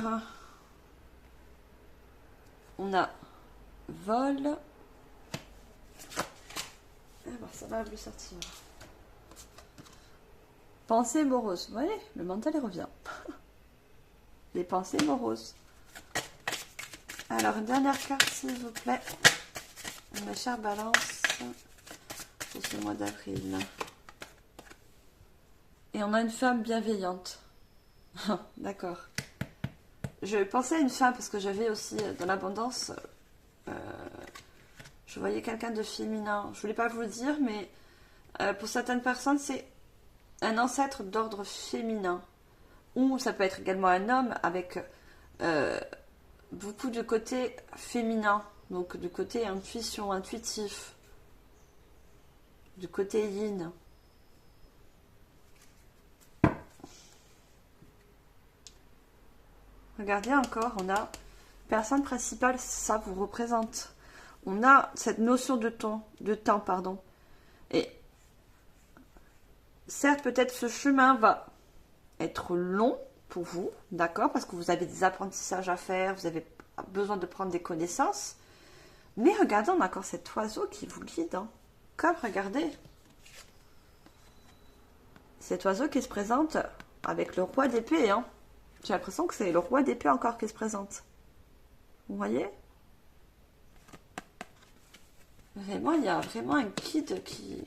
On a vol. Alors, ça va lui sortir. Pensée morose. Vous voyez, le mental il revient. Les pensées moroses. Alors, une dernière carte, s'il vous plaît. Ma chère Balance. Pour ce mois d'avril. Et on a une femme bienveillante. D'accord. Je pensais à une femme parce que j'avais aussi dans l'abondance, je voyais quelqu'un de féminin. Je voulais pas vous le dire, mais pour certaines personnes, c'est un ancêtre d'ordre féminin. Ou ça peut être également un homme avec beaucoup de côté féminin. Donc du côté intuition, intuitif, du côté yin. Regardez encore, on a personne principale, ça vous représente. On a cette notion de temps, pardon. Et certes, peut-être ce chemin va être long pour vous, d'accord, parce que vous avez des apprentissages à faire, vous avez besoin de prendre des connaissances. Mais regardez, on a encore cet oiseau qui vous guide. Hein. Comme, regardez. Cet oiseau qui se présente avec le roi d'épée. Hein. J'ai l'impression que c'est le roi d'épée encore qui se présente. Vous voyez? Vraiment, il y a vraiment un guide qui...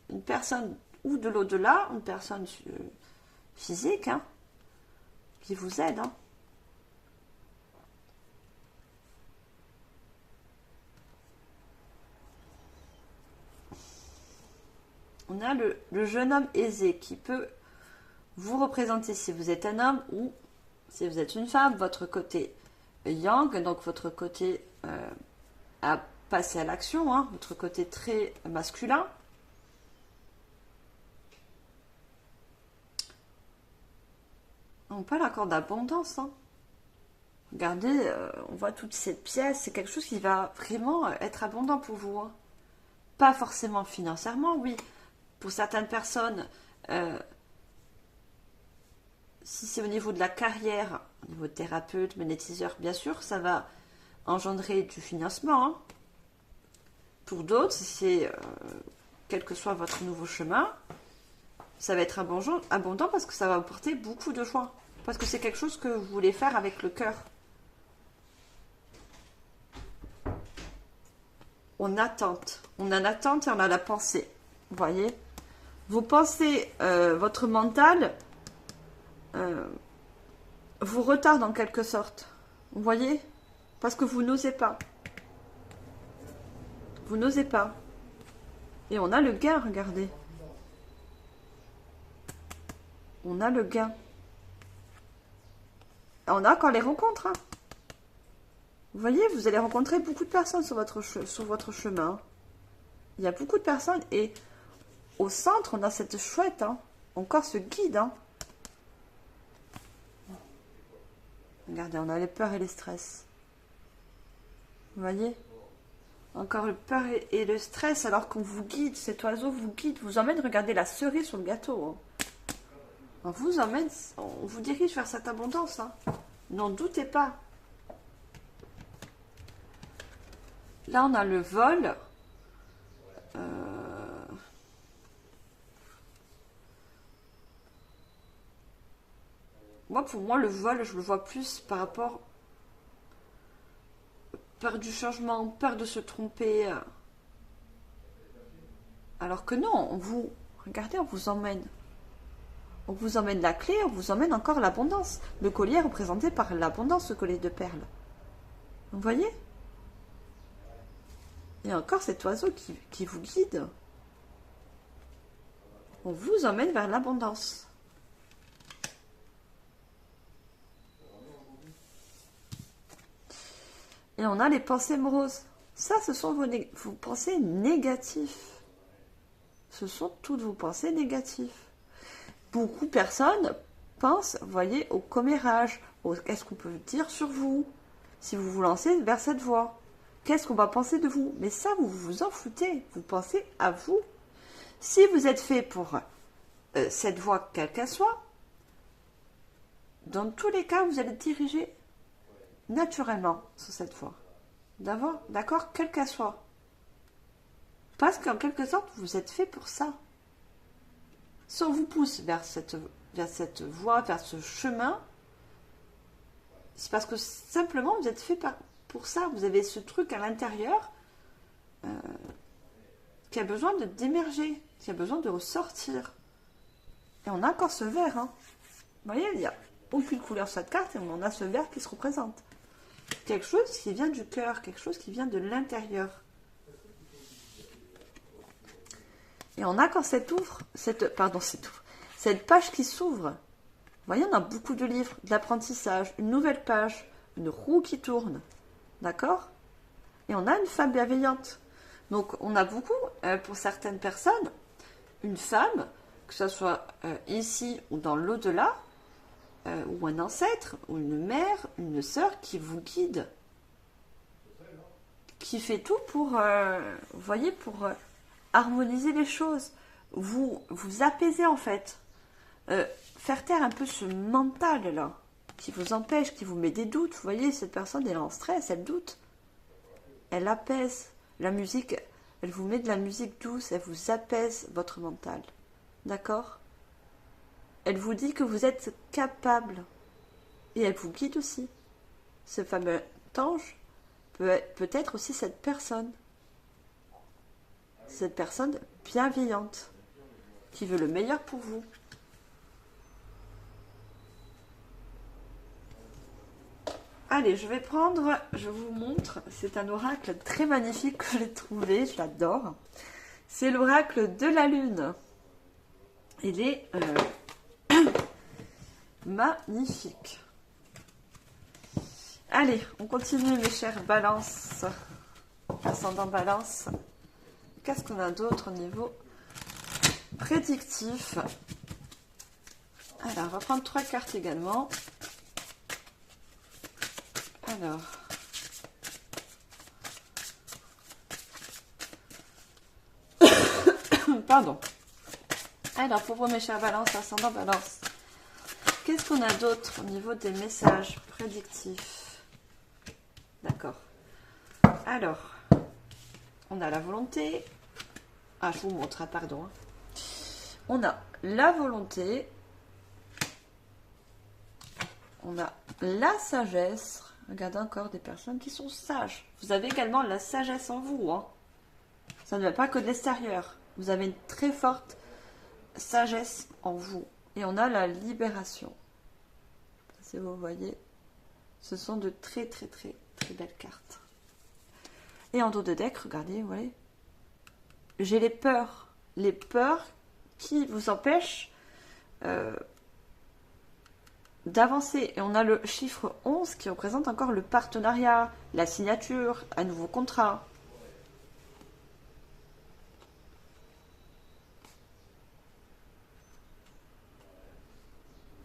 Une personne ou de l'au-delà, une personne physique, hein, qui vous aide. Hein. On a le jeune homme aisé qui peut vous représenter si vous êtes un homme ou si vous êtes une femme, votre côté yang, donc votre côté à passer à l'action, hein, votre côté très masculin. On parle encore d'abondance. Hein. Regardez, on voit toute cette pièce, c'est quelque chose qui va vraiment être abondant pour vous. Hein. Pas forcément financièrement, oui. Pour certaines personnes, si c'est au niveau de la carrière, au niveau de thérapeute, monétiseur, bien sûr, ça va engendrer du financement. Hein. Pour d'autres, si c'est quel que soit votre nouveau chemin, ça va être abondant parce que ça va apporter beaucoup de joie. Parce que c'est quelque chose que vous voulez faire avec le cœur. On attente. On a l'attente et on a la pensée. Vous voyez ? Vos pensées, votre mental vous retarde en quelque sorte. Vous voyez? Parce que vous n'osez pas. Vous n'osez pas. Et on a le gain, regardez. On a le gain. On a encore les rencontres. Hein. Vous voyez, vous allez rencontrer beaucoup de personnes sur votre chemin. Il y a beaucoup de personnes et au centre, on a cette chouette, hein, encore ce guide. Hein. Regardez, on a les peurs et les stress. Vous voyez? Encore le peur et le stress alors qu'on vous guide, cet oiseau vous guide, vous emmène, regardez la cerise sur le gâteau. Hein. On vous emmène, on vous dirige vers cette abondance. Hein. N'en doutez pas. Là, on a le vol. Moi, pour moi, le vol, je le vois plus par rapport... Peur du changement, peur de se tromper. Alors que non, on vous... Regardez, on vous emmène. On vous emmène la clé, on vous emmène encore l'abondance. Le collier est représenté par l'abondance, ce collier de perles. Vous voyez? Il y a encore cet oiseau qui vous guide. On vous emmène vers l'abondance. Et on a les pensées moroses. Ça, ce sont vos pensées négatives. Ce sont toutes vos pensées négatives. Beaucoup de personnes pensent, vous voyez, au commérage. Qu'est-ce qu'on peut dire sur vous si vous vous lancez vers cette voie? Qu'est-ce qu'on va penser de vous? Mais ça, vous vous en foutez. Vous pensez à vous. Si vous êtes fait pour cette voie, quelle qu'elle soit, dans tous les cas, vous allez diriger naturellement sur cette voie. D'accord, quelle qu'elle soit. Parce qu'en quelque sorte, vous êtes fait pour ça. Si on vous pousse vers cette voie, vers ce chemin, c'est parce que simplement vous êtes fait pour ça. Vous avez ce truc à l'intérieur qui a besoin d'émerger, qui a besoin de ressortir. Et on a encore ce vert. Hein. Vous voyez, il n'y a aucune couleur sur cette carte et on a ce vert qui se représente. Quelque chose qui vient du cœur, quelque chose qui vient de l'intérieur. Et on a quand cette page qui s'ouvre. Vous voyez, on a beaucoup de livres, de l'apprentissage, une nouvelle page, une roue qui tourne. D'accord? Et on a une femme bienveillante. Donc on a beaucoup, pour certaines personnes, une femme, que ce soit ici ou dans l'au-delà, ou un ancêtre, ou une mère, une sœur qui vous guide, qui fait tout pour, vous voyez, pour harmoniser les choses, vous apaiser en fait, faire taire un peu ce mental là, qui vous empêche, qui vous met des doutes. Vous voyez, cette personne elle est en stress, elle doute, elle apaise. La musique, elle vous met de la musique douce, elle vous apaise votre mental, d'accord? Elle vous dit que vous êtes capable, et elle vous guide aussi. Ce fameux ange peut être aussi cette personne bienveillante, qui veut le meilleur pour vous. Allez, je vous montre, c'est un oracle très magnifique que j'ai trouvé, je l'adore. C'est l'oracle de la lune. Il est magnifique. Allez, on continue mes chers balances, ascendant balance. Qu'est-ce qu'on a d'autre au niveau prédictif? Alors, on va prendre 3 cartes également. Alors, pardon. Alors, pour vous, mes chers balances, ascendant balance, qu'est-ce qu'on a d'autre au niveau des messages prédictifs? D'accord. Alors, on a la volonté. Ah, je vous montre, pardon. On a la volonté. On a la sagesse. Regardez encore des personnes qui sont sages. Vous avez également la sagesse en vous. Hein. Ça ne va pas que de l'extérieur. Vous avez une très forte sagesse en vous. Et on a la libération. Si vous voyez, ce sont de très très très très belles cartes. Et en dos de deck, regardez, vous voyez, j'ai les peurs. Les peurs qui vous empêchent d'avancer. Et on a le chiffre 11 qui représente encore le partenariat, la signature, un nouveau contrat.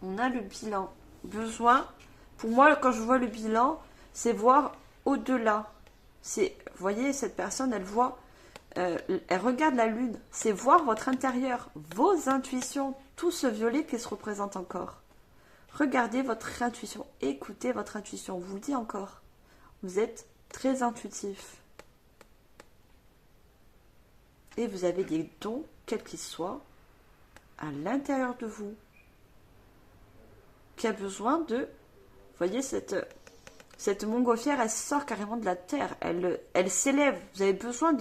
On a le bilan. Besoin, pour moi, quand je vois le bilan, c'est voir au-delà. C'est, vous voyez, cette personne, elle voit, elle regarde la lune. C'est voir votre intérieur, vos intuitions, tout ce violet qui se représente encore. Regardez votre intuition, écoutez votre intuition. On vous le dit encore, vous êtes très intuitif. Et vous avez des dons, quels qu'ils soient, à l'intérieur de vous, qui a besoin de... Vous voyez, cette montgolfière, elle sort carrément de la terre, elle s'élève. Vous avez besoin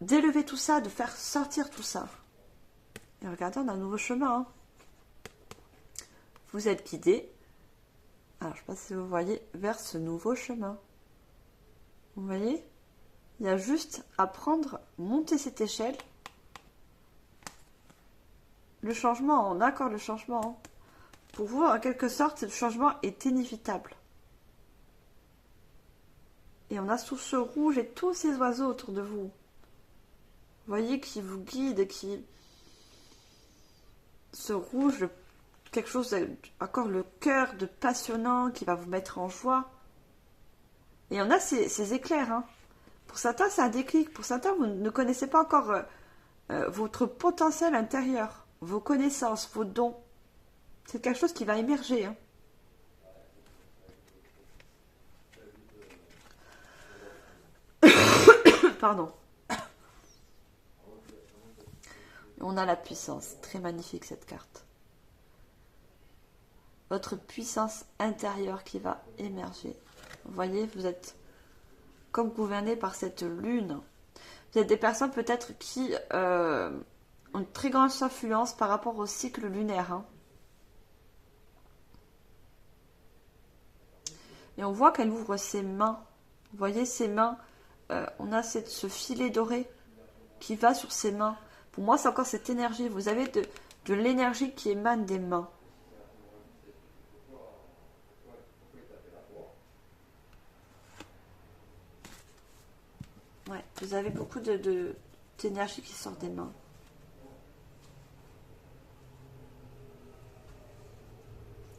d'élever tout ça, de faire sortir tout ça. Et regardez, on a un nouveau chemin. Hein. Vous êtes guidé, alors je ne sais pas si vous voyez, vers ce nouveau chemin. Vous voyez? Il y a juste à prendre, monter cette échelle. Le changement, on a encore le changement. Hein. Pour vous, en quelque sorte, le changement est inévitable. Et on a tout ce rouge et tous ces oiseaux autour de vous. Vous voyez, qui vous guident, qui... Ce rouge, quelque chose, encore le cœur de passionnant qui va vous mettre en joie. Et on a ces éclairs. Hein. Pour certains, c'est un déclic. Pour certains, vous ne connaissez pas encore votre potentiel intérieur, vos connaissances, vos dons. C'est quelque chose qui va émerger. Hein. Pardon. On a la puissance. Très magnifique cette carte. Votre puissance intérieure qui va émerger. Vous voyez, vous êtes comme gouverné par cette lune. Vous êtes des personnes peut-être qui ont une très grande influence par rapport au cycle lunaire. Hein. Et on voit qu'elle ouvre ses mains. Vous voyez ses mains, on a ce filet doré qui va sur ses mains. Pour moi, c'est encore cette énergie. Vous avez de l'énergie qui émane des mains. vous avez beaucoup d'énergie qui sort des mains.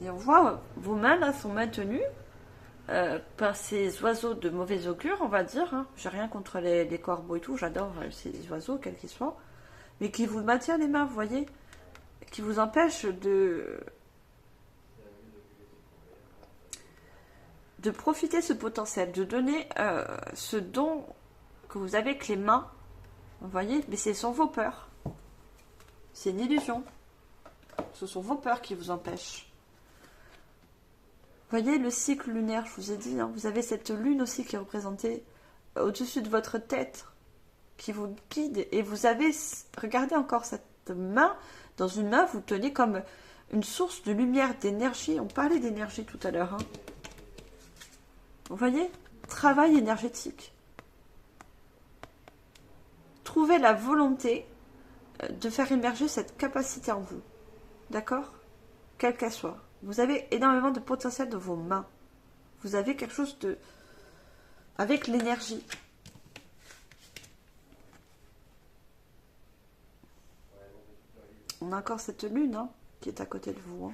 Et on voit, vos mains là sont maintenues par ces oiseaux de mauvais augure, on va dire. Hein. J'ai rien contre les corbeaux et tout, j'adore ces oiseaux, quels qu'ils soient. Mais qui vous maintiennent les mains, vous voyez, qui vous empêchent de profiter de ce potentiel, de donner ce don que vous avez avec les mains, vous voyez, mais ce sont vos peurs. C'est une illusion. Ce sont vos peurs qui vous empêchent. Vous voyez le cycle lunaire, je vous ai dit, hein, vous avez cette lune aussi qui est représentée au-dessus de votre tête, qui vous guide, et vous avez, regardez encore cette main, dans une main, vous tenez comme une source de lumière, d'énergie, on parlait d'énergie tout à l'heure, hein. Vous voyez, travail énergétique. Trouvez la volonté de faire émerger cette capacité en vous, d'accord, quelle qu'elle soit. Vous avez énormément de potentiel dans vos mains. Vous avez quelque chose de... avec l'énergie. On a encore cette lune hein, qui est à côté de vous.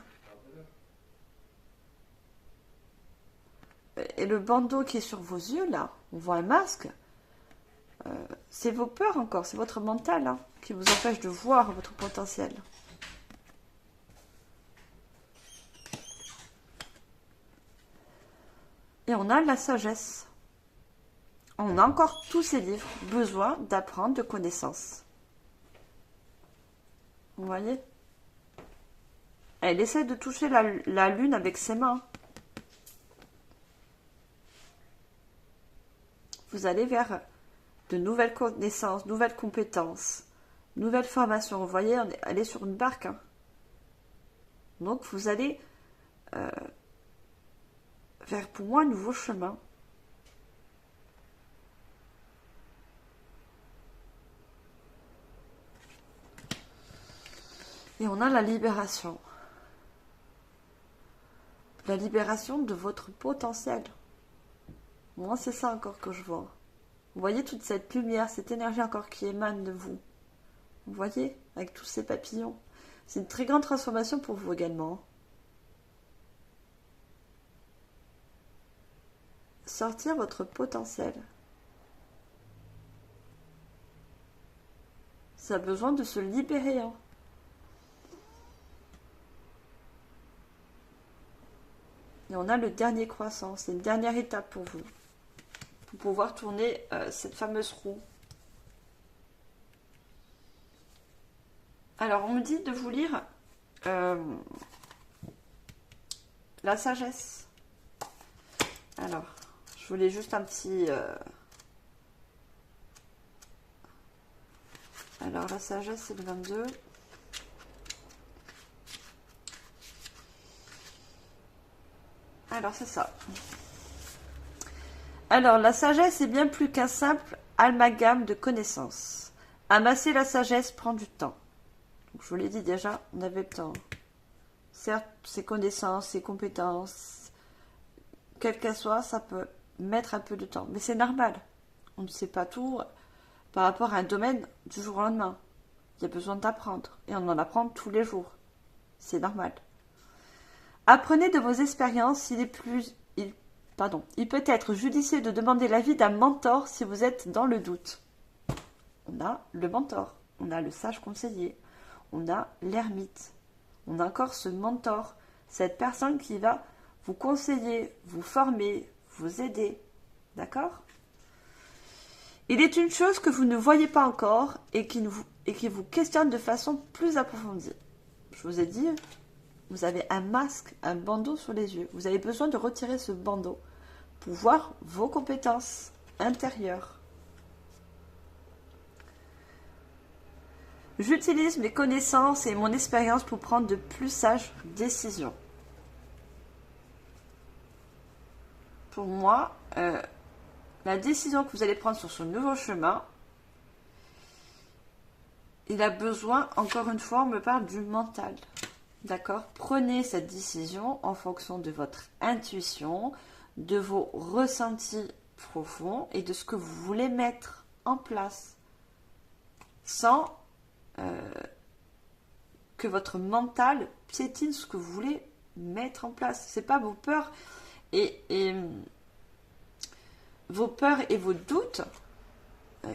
Hein. Et le bandeau qui est sur vos yeux, là, on voit un masque. C'est vos peurs encore, c'est votre mental hein, qui vous empêche de voir votre potentiel. Et on a la sagesse. On a encore tous ces livres, besoin d'apprendre de connaissances. Vous voyez? Elle essaie de toucher la lune avec ses mains. Vous allez vers de nouvelles connaissances, nouvelles compétences, nouvelles formations. Vous voyez, elle est sur une barque. Hein. Donc vous allez... vers pour moi un nouveau chemin. Et on a la libération. La libération de votre potentiel. Moi, c'est ça encore que je vois. Vous voyez toute cette lumière, cette énergie encore qui émane de vous. Vous voyez, avec tous ces papillons. C'est une très grande transformation pour vous également. Sortir votre potentiel. Ça a besoin de se libérer. Hein. Et on a le dernier croissant. C'est une dernière étape pour vous. Pour pouvoir tourner cette fameuse roue. Alors, on me dit de vous lire la sagesse. Alors... je voulais juste un petit... Alors, la sagesse, c'est le 22. Alors, c'est ça. Alors, la sagesse est bien plus qu'un simple amalgame de connaissances. Amasser la sagesse prend du temps. Donc, je vous l'ai dit déjà, on avait le temps. Certes, ces connaissances, ces compétences, quelles qu'elles soient, ça peut... mettre un peu de temps, mais c'est normal. On ne sait pas tout par rapport à un domaine du jour au lendemain. Il y a besoin d'apprendre et on en apprend tous les jours. C'est normal. Apprenez de vos expériences. Il peut être judicieux de demander l'avis d'un mentor si vous êtes dans le doute. On a le mentor, on a le sage conseiller, on a l'ermite, on a encore ce mentor, cette personne qui va vous conseiller, vous former, vous aider. D'accord? Il est une chose que vous ne voyez pas encore et qui vous questionne de façon plus approfondie. Je vous ai dit, vous avez un masque, un bandeau sur les yeux. Vous avez besoin de retirer ce bandeau pour voir vos compétences intérieures. J'utilise mes connaissances et mon expérience pour prendre de plus sages décisions. Pour moi, la décision que vous allez prendre sur ce nouveau chemin, il a besoin, encore une fois, on me parle du mental. D'accord? Prenez cette décision en fonction de votre intuition, de vos ressentis profonds et de ce que vous voulez mettre en place sans que votre mental piétine ce que vous voulez mettre en place. C'est pas vos peurs et vos peurs et vos doutes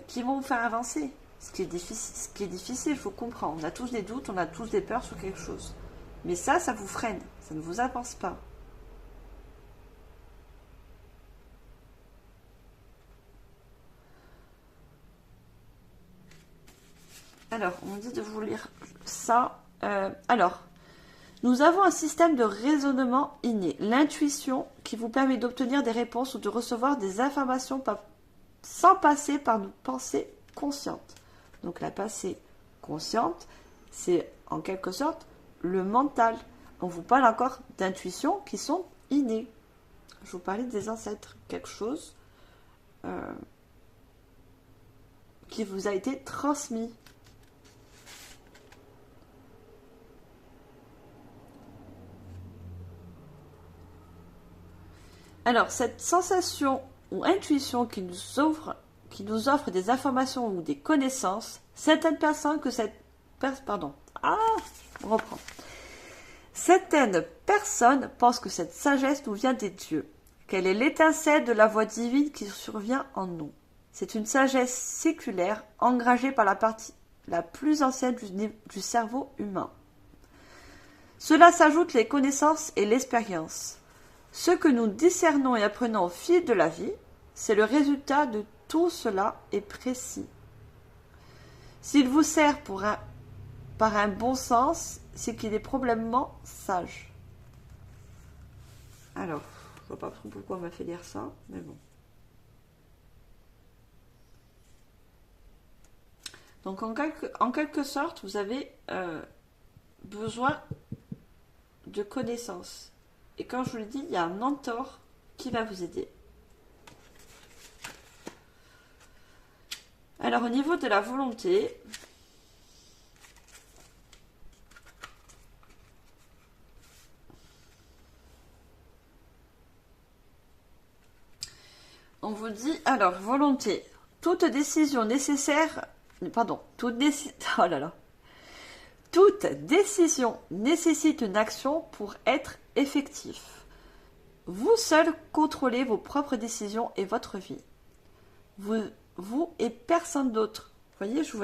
qui vont vous faire avancer. Ce qui est difficile, il faut comprendre. On a tous des doutes, on a tous des peurs sur quelque chose. Mais ça vous freine, ça ne vous avance pas. Alors, on dit de vous lire ça. Alors, nous avons un système de raisonnement inné, l'intuition qui vous permet d'obtenir des réponses ou de recevoir des informations sans passer par nos pensées conscientes. Donc la pensée consciente, c'est en quelque sorte le mental. On vous parle encore d'intuitions qui sont innées. Je vous parlais des ancêtres, quelque chose qui vous a été transmis. Alors, cette sensation ou intuition qui nous offre des informations ou des connaissances, certaines personnes Certaines personnes pensent que cette sagesse nous vient des dieux, qu'elle est l'étincelle de la voix divine qui survient en nous. C'est une sagesse séculaire engrangée par la partie la plus ancienne du cerveau humain. Cela s'ajoute les connaissances et l'expérience. Ce que nous discernons et apprenons au fil de la vie, c'est le résultat de tout cela est précis. S'il vous sert par un bon sens, c'est qu'il est probablement sage. Alors, je ne vois pas trop pourquoi on m'a fait lire ça, mais bon. Donc, en quelque sorte, vous avez besoin de connaissances. Et quand je vous le dis, il y a un mentor qui va vous aider. Alors, au niveau de la volonté, on vous dit, alors, volonté, toute décision nécessite une action pour être effectif. Vous seul contrôlez vos propres décisions et votre vie. Vous et personne d'autre. Vous voyez, je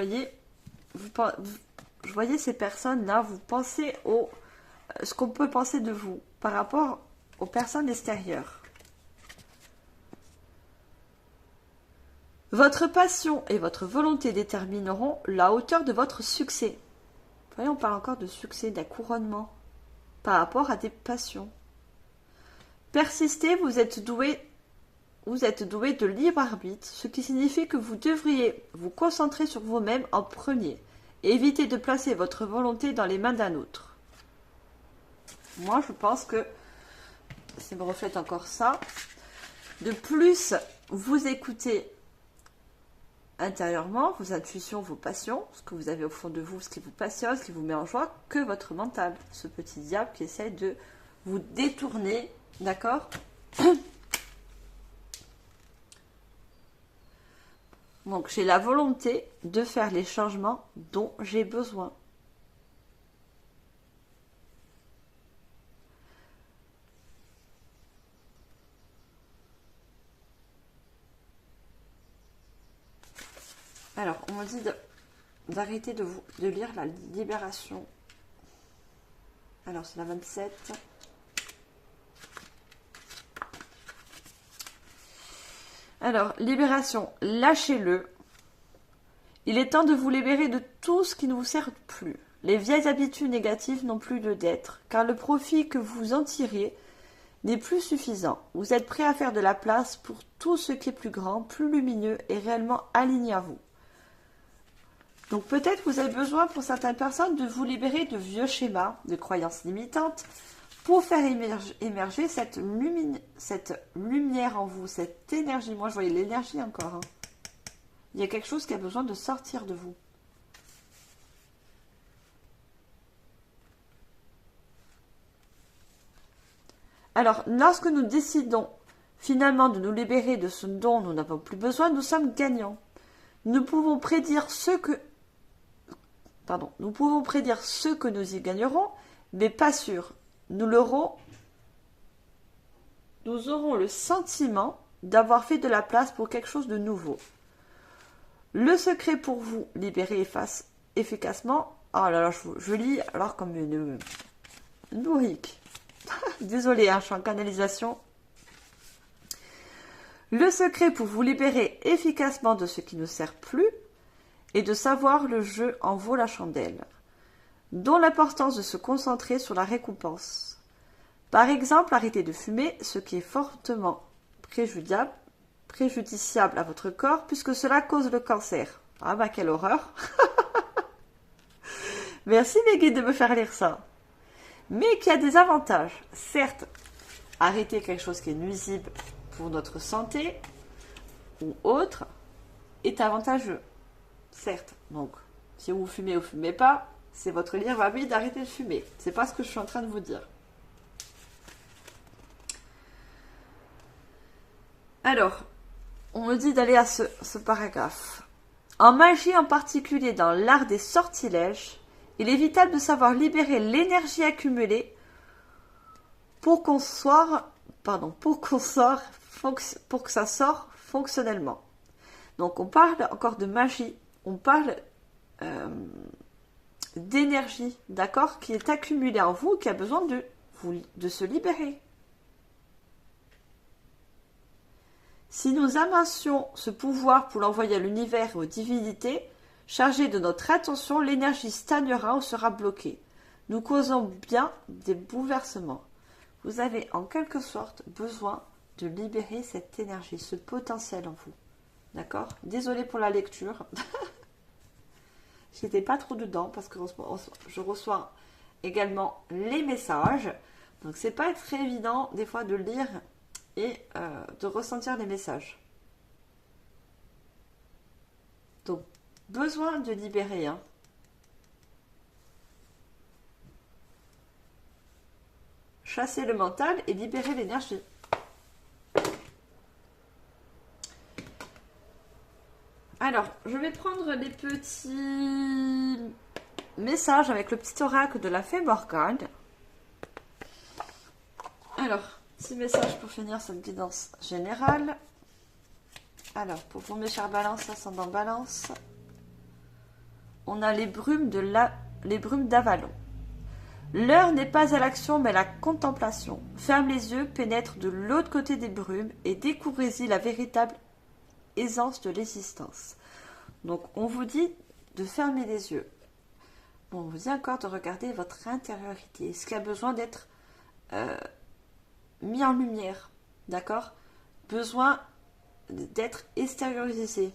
voyais ces personnes-là, vous pensez ce qu'on peut penser de vous par rapport aux personnes extérieures. Votre passion et votre volonté détermineront la hauteur de votre succès. Vous voyez, on parle encore de succès, d'un couronnement par rapport à des passions. Persistez, vous êtes doué de libre arbitre, ce qui signifie que vous devriez vous concentrer sur vous-même en premier et éviter de placer votre volonté dans les mains d'un autre. Moi, je pense que, ça me reflète encore ça, de plus vous écoutez intérieurement, vos intuitions, vos passions, ce que vous avez au fond de vous, ce qui vous passionne, ce qui vous met en joie, que votre mental, ce petit diable qui essaie de vous détourner, d'accord ? Donc, j'ai la volonté de faire les changements dont j'ai besoin. Alors, on m'a dit d'arrêter de lire la libération. Alors, c'est la 27. Alors, libération, lâchez-le. Il est temps de vous libérer de tout ce qui ne vous sert plus. Les vieilles habitudes négatives n'ont plus lieu d'être, car le profit que vous en tirez n'est plus suffisant. Vous êtes prêt à faire de la place pour tout ce qui est plus grand, plus lumineux et réellement aligné à vous. Donc peut-être vous avez besoin pour certaines personnes de vous libérer de vieux schémas, de croyances limitantes, pour faire émerger cette lumière en vous, cette énergie. Moi je voyais l'énergie encore. Il y a quelque chose qui a besoin de sortir de vous. Alors, lorsque nous décidons finalement de nous libérer de ce dont nous n'avons plus besoin, nous sommes gagnants. Nous pouvons prédire nous pouvons prédire ce que nous y gagnerons, mais pas sûr. Nous aurons le sentiment d'avoir fait de la place pour quelque chose de nouveau. Le secret pour vous libérer efficacement. Oh là là, je lis alors comme une bourrique. Désolée, hein, je suis en canalisation. Le secret pour vous libérer efficacement de ce qui ne sert plus est de savoir le jeu en vaut la chandelle, dont l'importance de se concentrer sur la récompense. Par exemple, arrêtez de fumer, ce qui est fortement préjudiciable à votre corps puisque cela cause le cancer. Ah bah quelle horreur. Merci mes guides de me faire lire ça. Mais qui a des avantages. Certes, arrêter quelque chose qui est nuisible pour notre santé ou autre est avantageux. Certes, donc si vous fumez ou fumez pas, c'est votre libre arbitre d'arrêter de fumer. C'est pas ce que je suis en train de vous dire. Alors, on me dit d'aller à ce paragraphe. En magie, en particulier dans l'art des sortilèges, il est vital de savoir libérer l'énergie accumulée pour que ça sorte fonctionnellement. Donc on parle encore de magie, on parle d'énergie, d'accord, qui est accumulée en vous, qui a besoin de se libérer. Si nous amassions ce pouvoir pour l'envoyer à l'univers et aux divinités, chargées de notre attention, l'énergie stagnera ou sera bloquée. Nous causons bien des bouleversements. Vous avez en quelque sorte besoin de libérer cette énergie, ce potentiel en vous. D'accord ? Désolée pour la lecture. J'étais pas trop dedans parce que je reçois également les messages. Donc c'est pas très évident des fois de lire et de ressentir les messages. Donc besoin de libérer. Hein. Chasser le mental et libérer l'énergie. Alors, je vais prendre les petits messages avec le petit oracle de la fée Morgane. Alors, petit message pour finir cette guidance générale. Alors, pour vous mes chers balances, ascendant balance, on a les brumes d'Avalon. L'heure n'est pas à l'action mais à la contemplation. Ferme les yeux, pénètre de l'autre côté des brumes et découvrez-y la véritable aisance de l'existence. Donc on vous dit de fermer les yeux. Bon, on vous dit encore de regarder votre intériorité, ce qui a besoin d'être mis en lumière, d'accord ? Besoin d'être extériorisé.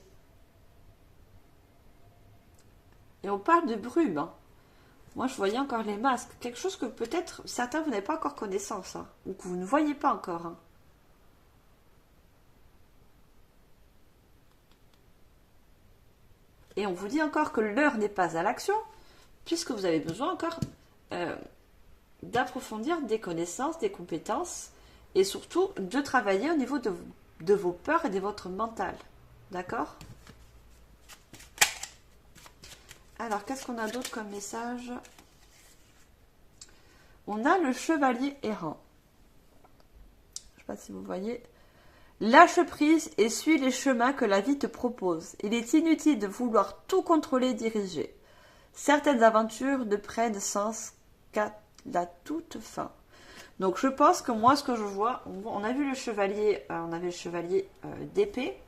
Et on parle de brume, hein. Moi, je voyais encore les masques. Quelque chose que peut-être certains, vous n'avez pas encore connaissance, hein, ou que vous ne voyez pas encore. Hein. Et on vous dit encore que l'heure n'est pas à l'action, puisque vous avez besoin encore d'approfondir des connaissances, des compétences, et surtout de travailler au niveau de vos peurs et de votre mental. D'accord ? Alors, qu'est-ce qu'on a d'autre comme message ? On a le chevalier errant. Je ne sais pas si vous voyez. Lâche prise et suis les chemins que la vie te propose. Il est inutile de vouloir tout contrôler et diriger. Certaines aventures ne prennent sens qu'à la toute fin. Donc je pense que moi, ce que je vois, on a vu le chevalier, d'épée.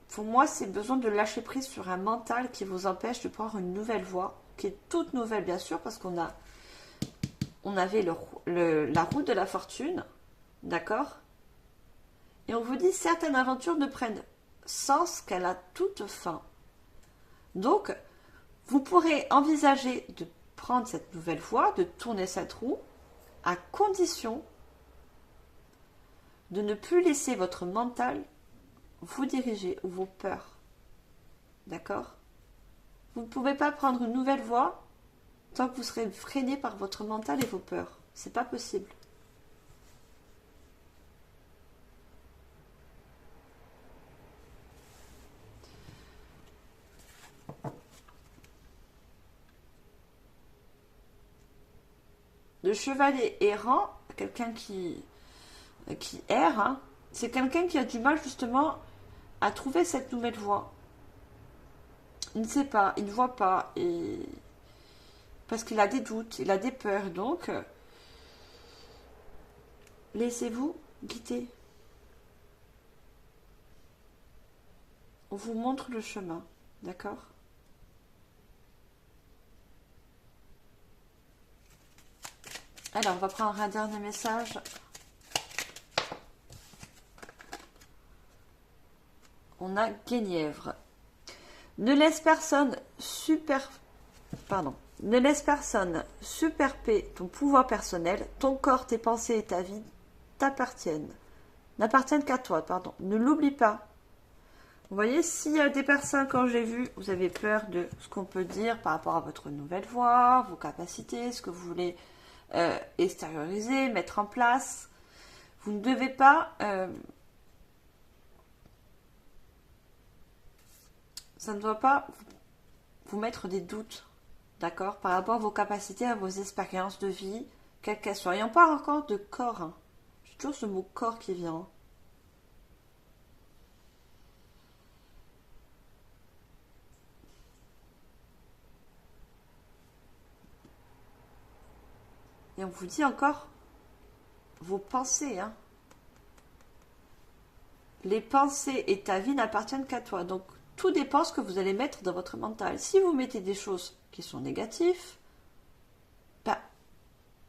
Pour moi, c'est besoin de lâcher prise sur un mental qui vous empêche de prendre une nouvelle voie, qui est toute nouvelle bien sûr, parce qu'on avait la route de la fortune, d'accord ? Et on vous dit certaines aventures ne prennent sens qu'à la toute fin. Donc, vous pourrez envisager de prendre cette nouvelle voie, de tourner cette roue, à condition de ne plus laisser votre mental vous diriger ou vos peurs. D'accord ? Vous ne pouvez pas prendre une nouvelle voie tant que vous serez freiné par votre mental et vos peurs. C'est pas possible. Le chevalier errant, quelqu'un qui erre, hein, c'est quelqu'un qui a du mal justement à trouver cette nouvelle voie. Il ne sait pas, il ne voit pas, et parce qu'il a des doutes, il a des peurs, donc laissez-vous guider. On vous montre le chemin, d'accord? Alors, on va prendre un dernier message. On a Guenièvre. Ne laisse personne superper ton pouvoir personnel, ton corps, tes pensées et ta vie n'appartiennent qu'à toi, pardon. Ne l'oublie pas. Vous voyez, s'il y a des personnes, quand j'ai vu, vous avez peur de ce qu'on peut dire par rapport à votre nouvelle voix, vos capacités, ce que vous voulez extérioriser, mettre en place, vous ne devez pas... ça ne doit pas vous mettre des doutes, d'accord, par rapport à vos capacités, à vos expériences de vie, quelles qu'elles soient. Et on parle encore de corps. Hein. J'ai toujours ce mot corps qui vient. Et on vous dit encore vos pensées. Hein. Les pensées et ta vie n'appartiennent qu'à toi. Donc, tout dépend ce que vous allez mettre dans votre mental. Si vous mettez des choses qui sont négatives, bah,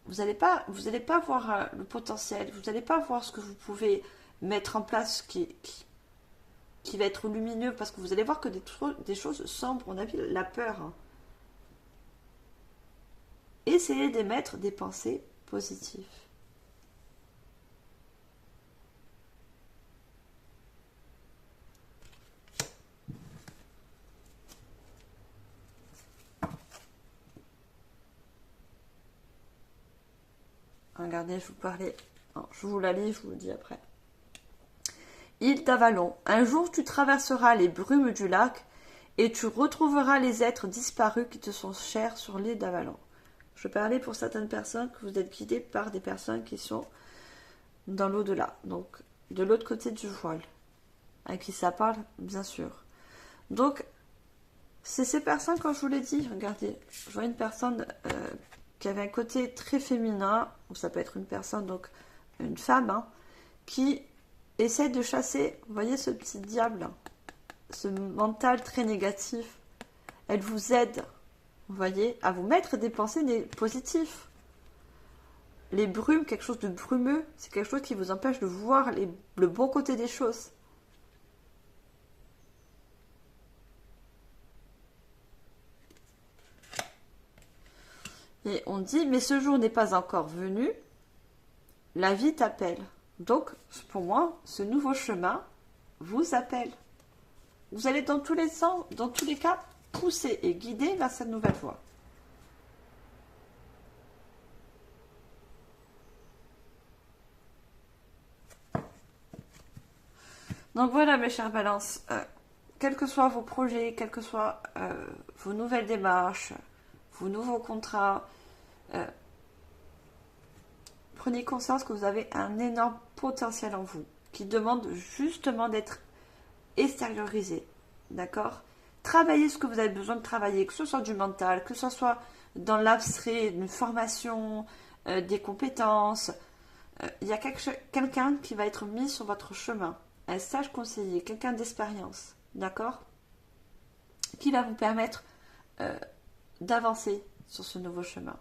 vous n'allez pas voir le potentiel, vous n'allez pas voir ce que vous pouvez mettre en place qui va être lumineux, parce que vous allez voir que des choses sombres, on a vu la peur. Hein. Essayez d'émettre des pensées positives. Regardez, je vous parlais. Non, je vous la lis, je vous le dis après. Île d'Avalon. Un jour, tu traverseras les brumes du lac et tu retrouveras les êtres disparus qui te sont chers sur l'île d'Avalon. Je parlais pour certaines personnes que vous êtes guidés par des personnes qui sont dans l'au-delà, donc de l'autre côté du voile, à qui ça parle, bien sûr. Donc, c'est ces personnes, quand je vous l'ai dit, regardez, je vois une personne qui avait un côté très féminin, ou ça peut être une personne, donc une femme, hein, qui essaie de chasser, vous voyez ce petit diable, ce mental très négatif. Elle vous aide, vous voyez, à vous mettre des pensées positives. Les brumes, quelque chose de brumeux, c'est quelque chose qui vous empêche de voir le bon côté des choses. Et on dit, mais ce jour n'est pas encore venu, la vie t'appelle. Donc, pour moi, ce nouveau chemin vous appelle. Vous allez dans tous les sens, dans tous les cas, pousser et guider vers cette nouvelle voie. Donc voilà, mes chères balances, quels que soient vos projets, quelles que soient vos nouvelles démarches, vos nouveaux contrats, prenez conscience que vous avez un énorme potentiel en vous qui demande justement d'être extériorisé, d'accord? Travaillez ce que vous avez besoin de travailler, que ce soit du mental, que ce soit dans l'abstrait, une formation, des compétences. Il y a quelqu'un qui va être mis sur votre chemin, un sage conseiller, quelqu'un d'expérience, d'accord? Qui va vous permettre d'avancer sur ce nouveau chemin.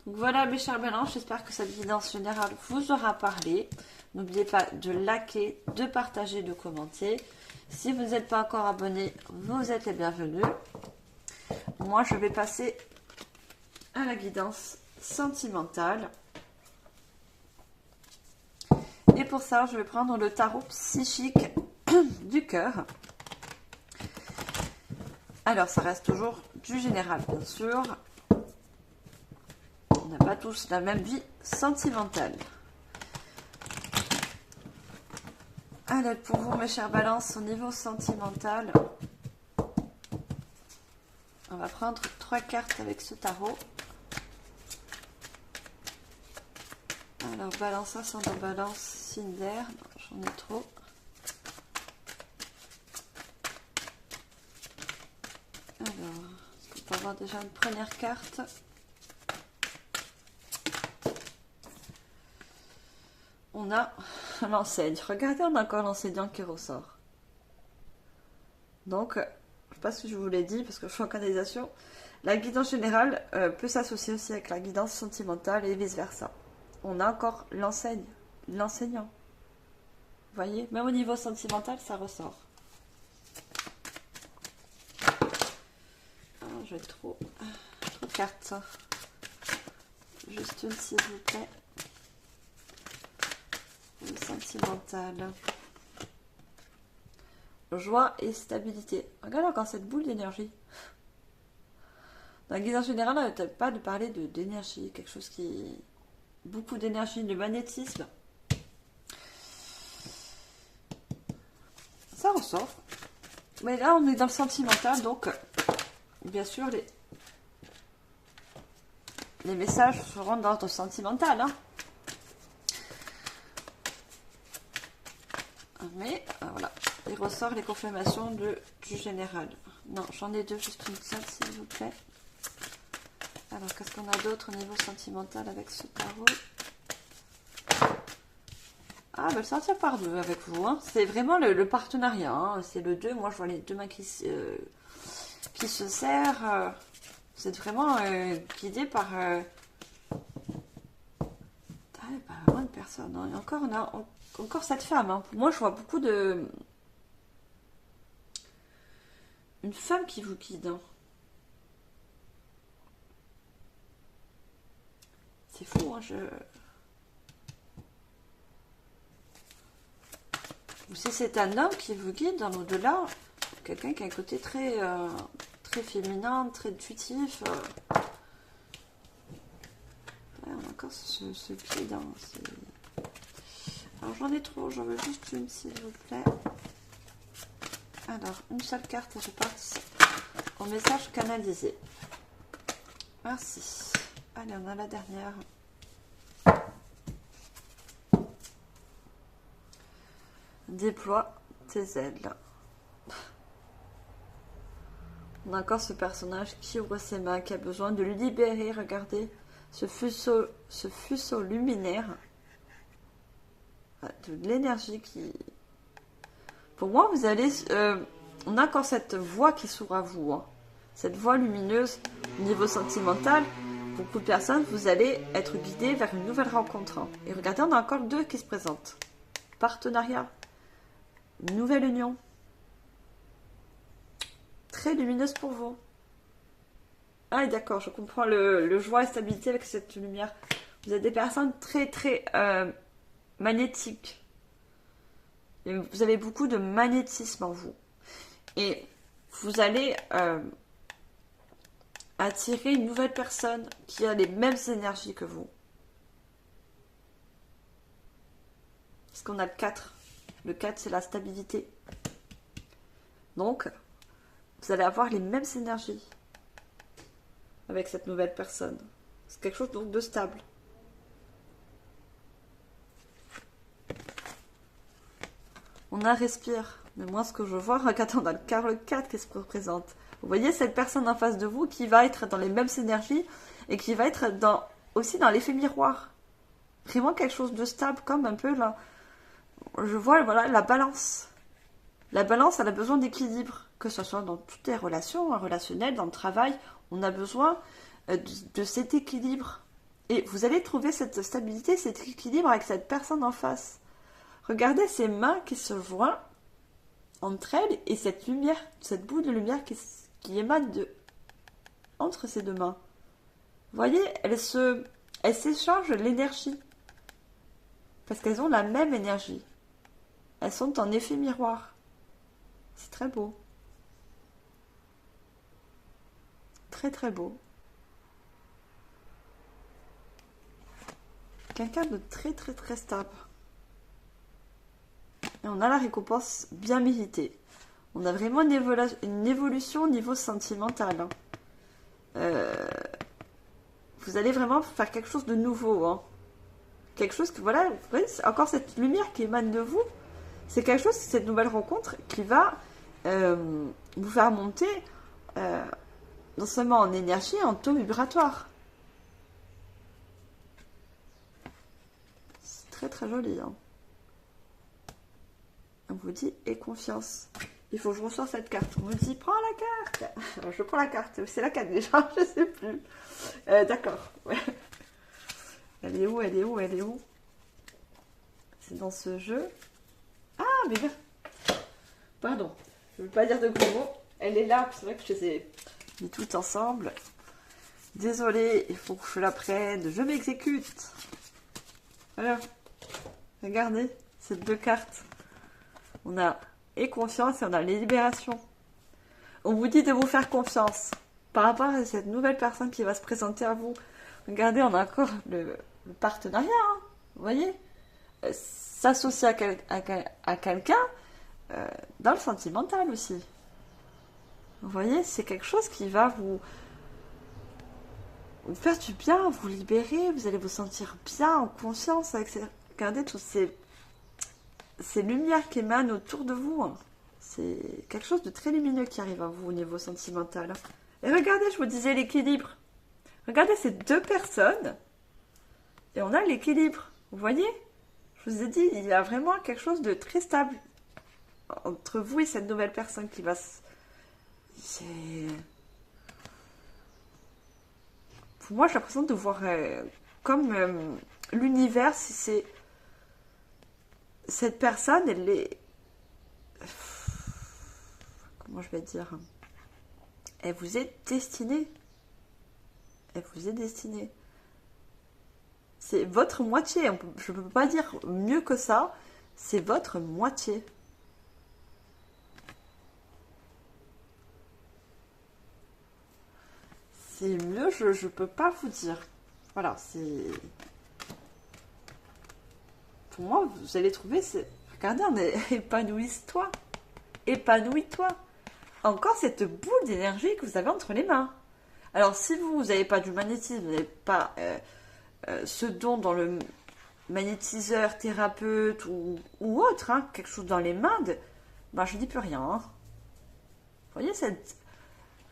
Donc voilà, mes chers balances, j'espère que cette guidance générale vous aura parlé. N'oubliez pas de liker, de partager, de commenter. Si vous n'êtes pas encore abonné, vous êtes les bienvenus. Moi, je vais passer à la guidance sentimentale. Et pour ça, je vais prendre le tarot psychique du cœur. Alors, ça reste toujours du général, bien sûr. On n'a pas tous la même vie sentimentale. Alors, pour vous, mes chères balances, au niveau sentimental, on va prendre 3 cartes avec ce tarot. Alors, balance, ascendant balance, signe d'air. J'en ai trop. Alors, on peut avoir déjà une première carte. On a l'enseigne. Regardez, on a encore l'enseignant qui ressort. Donc, je ne sais pas si je vous l'ai dit, parce que je suis en canalisation. La guidance générale peut s'associer aussi avec la guidance sentimentale et vice-versa. On a encore l'enseignant. Vous voyez, même au niveau sentimental, ça ressort. Ah, j'ai trop de cartes. Juste une, s'il vous plaît. Le sentimental. Joie et stabilité. Regarde encore cette boule d'énergie. Dans la guidance générale, on n'arrête pas de parler d'énergie, quelque chose qui... Beaucoup d'énergie, de magnétisme. Ça ressort. Mais là, on est dans le sentimental, donc, bien sûr, les messages seront d'ordre sentimental. Hein. Mais, voilà. Il ressort les confirmations du général. Non, j'en ai deux, juste une seule, s'il vous plaît. Alors, qu'est-ce qu'on a d'autre au niveau sentimental avec ce tarot? Ah, le sortir par deux avec vous. Hein. C'est vraiment le partenariat. Hein. C'est le 2. Moi, je vois les deux mains qui se serrent. C'est vraiment guidé par... pas vraiment une personne. Hein. Et encore, on a encore cette femme. Hein. Moi, je vois beaucoup de... Une femme qui vous guide. Hein. C'est fou, hein, Ou si c'est un homme qui vous guide dans l'au-delà, quelqu'un qui a un côté très, très féminin, très intuitif. Ouais, on a encore ce guide. Hein, alors j'en ai trop, j'en veux juste une, s'il vous plaît. Alors, une seule carte et je passe au message canalisé. Merci. Allez, on a la dernière. Déploie tes ailes. On a encore ce personnage qui ouvre ses mains, qui a besoin de libérer, regardez, ce fuseau luminaire. De l'énergie qui... Pour moi, vous allez... on a encore cette voie qui s'ouvre à vous. Hein. Cette voie lumineuse au niveau sentimental. Beaucoup de personnes, vous allez être guidés vers une nouvelle rencontre. Hein. Et regardez, on a encore deux qui se présentent. Partenariat. Nouvelle union. Très lumineuse pour vous. Ah, d'accord, je comprends le joie et stabilité avec cette lumière. Vous êtes des personnes très, très magnétiques. Et vous avez beaucoup de magnétisme en vous. Et vous allez attirer une nouvelle personne qui a les mêmes énergies que vous. Parce qu'on a le 4. Le 4, c'est la stabilité. Donc, vous allez avoir les mêmes énergies avec cette nouvelle personne. C'est quelque chose donc de stable. On a respire. Mais moi, ce que je vois, regardez, on a le carreau 4 qui se représente. Vous voyez cette personne en face de vous qui va être dans les mêmes énergies et qui va être aussi dans l'effet miroir. Vraiment quelque chose de stable, comme un peu là. Je vois, voilà, la balance. La balance, elle a besoin d'équilibre. Que ce soit dans toutes les relations, relationnelles, dans le travail, on a besoin de cet équilibre. Et vous allez trouver cette stabilité, cet équilibre avec cette personne en face. Regardez ces mains qui se joignent entre elles et cette lumière, cette boule de lumière qui émane entre ces deux mains. Vous voyez, elles s'échangent l'énergie. Parce qu'elles ont la même énergie. Elles sont en effet miroir. C'est très beau. Très très beau. Quelqu'un de très très très stable. Et on a la récompense bien méritée. On a vraiment une évolution au niveau sentimental. Hein. Vous allez vraiment faire quelque chose de nouveau. Hein. quelque chose que, voilà, vous voyez, c'est encore cette lumière qui émane de vous. C'est quelque chose, cette nouvelle rencontre qui va vous faire monter non seulement en énergie, en taux vibratoire. C'est très très joli. Hein. On vous dit « aie confiance ». Il faut que je reçoive cette carte. On me dit « prends la carte ». Alors, je prends la carte. C'est la 4 déjà, je ne sais plus. D'accord. Ouais. Elle est où? Elle est où? Elle est où? C'est dans ce jeu. Ah, mais bien. Pardon. Je ne veux pas dire de gros mots. Elle est là. C'est vrai que je les ai mis toutes ensemble. Désolée, il faut que je la prenne. Je m'exécute. Voilà. Regardez ces deux cartes. On a et confiance et on a les libérations. On vous dit de vous faire confiance par rapport à cette nouvelle personne qui va se présenter à vous. Regardez, on a encore le partenariat. Hein, vous voyez, s'associer à quelqu'un dans le sentimental aussi. Vous voyez, c'est quelque chose qui va vous faire du bien, vous libérer. Vous allez vous sentir bien, en conscience avec regardez toutes ces lumières qui émanent autour de vous. C'est quelque chose de très lumineux qui arrive à vous au niveau sentimental. Et regardez, je vous disais l'équilibre. Regardez ces deux personnes et on a l'équilibre. Vous voyez? Je vous ai dit, il y a vraiment quelque chose de très stable entre vous et cette nouvelle personne qui va se... Pour moi, j'ai l'impression de voir comme l'univers, si c'est... Cette personne, elle est... Comment je vais dire? Elle vous est destinée. Elle vous est destinée. C'est votre moitié. Je ne peux pas dire mieux que ça. C'est votre moitié. C'est mieux, je ne peux pas vous dire. Voilà, c'est... Pour moi, vous allez trouver... Regardez, on est épanouis-toi. Épanouis-toi. Encore cette boule d'énergie que vous avez entre les mains. Alors, si vous n'avez pas du magnétisme, vous n'avez pas ce don dans le magnétiseur, thérapeute ou autre, hein, quelque chose dans les mains, ben, je ne dis plus rien. Hein. Vous voyez,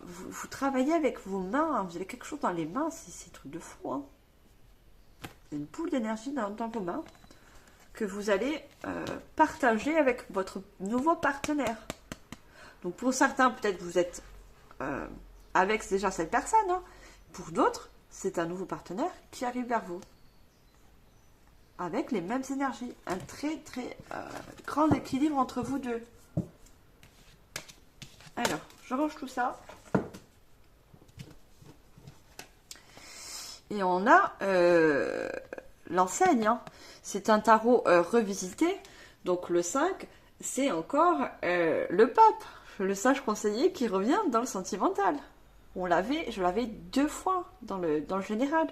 vous travaillez avec vos mains, hein, vous avez quelque chose dans les mains, c'est un truc de fou. Hein. Une boule d'énergie dans vos mains que vous allez partager avec votre nouveau partenaire. Donc, pour certains, peut-être vous êtes... avec déjà cette personne. Hein. Pour d'autres, c'est un nouveau partenaire qui arrive vers vous. Avec les mêmes énergies. Un très très grand équilibre entre vous deux. Alors, je range tout ça. Et on a l'enseigne. Hein. C'est un tarot revisité. Donc le 5, c'est encore le pape. Le sage conseiller qui revient dans le sentimental. Je l'avais 2 fois dans le général.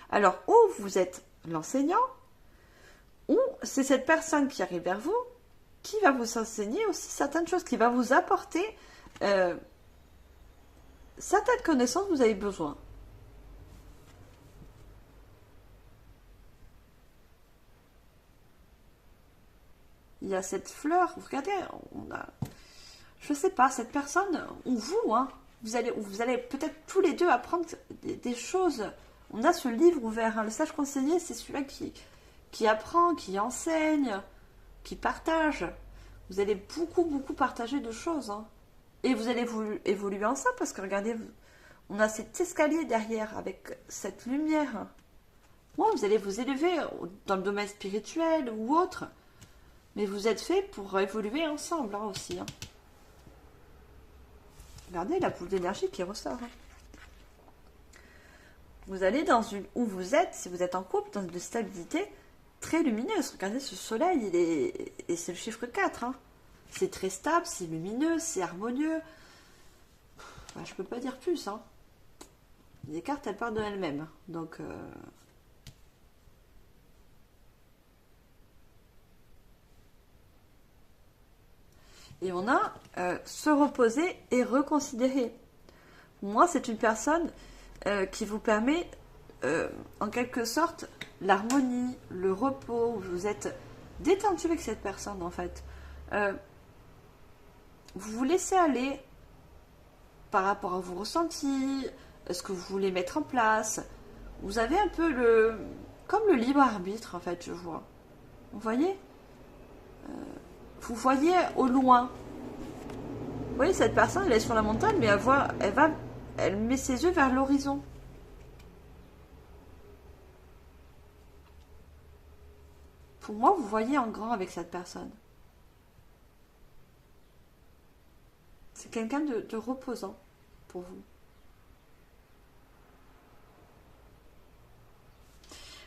Alors, ou vous êtes l'enseignant, ou c'est cette personne qui arrive vers vous, qui va vous enseigner aussi certaines choses, qui va vous apporter certaines connaissances que vous avez besoin. Il y a cette fleur, regardez, on a... Je sais pas, cette personne, ou vous, hein, vous allez peut-être tous les deux apprendre des choses. On a ce livre ouvert, hein, le sage conseiller, c'est celui-là qui apprend, qui enseigne, qui partage. Vous allez beaucoup partager de choses. Hein. Et vous allez évoluer en ça, parce que regardez, on a cet escalier derrière, avec cette lumière. Ouais, vous allez vous élever dans le domaine spirituel ou autre. Mais vous êtes fait pour évoluer ensemble, hein, aussi. Hein. Regardez la boule d'énergie qui ressort. Hein. Vous allez où vous êtes, si vous êtes en couple, dans une stabilité très lumineuse. Regardez ce soleil, et c'est le chiffre 4. Hein. C'est très stable, c'est lumineux, c'est harmonieux. Enfin, je peux pas dire plus. Hein. Les cartes, elles parlent de elles-mêmes. Donc... Et on a se reposer et reconsidérer. Moi, c'est une personne qui vous permet en quelque sorte l'harmonie, le repos, vous êtes détendu avec cette personne en fait. Vous vous laissez aller par rapport à vos ressentis, ce que vous voulez mettre en place. Vous avez un peu comme le libre arbitre en fait, je vois. Vous voyez, vous voyez au loin. Vous voyez, cette personne, elle est sur la montagne, mais elle met ses yeux vers l'horizon. Pour moi, vous voyez en grand avec cette personne. C'est quelqu'un de reposant pour vous.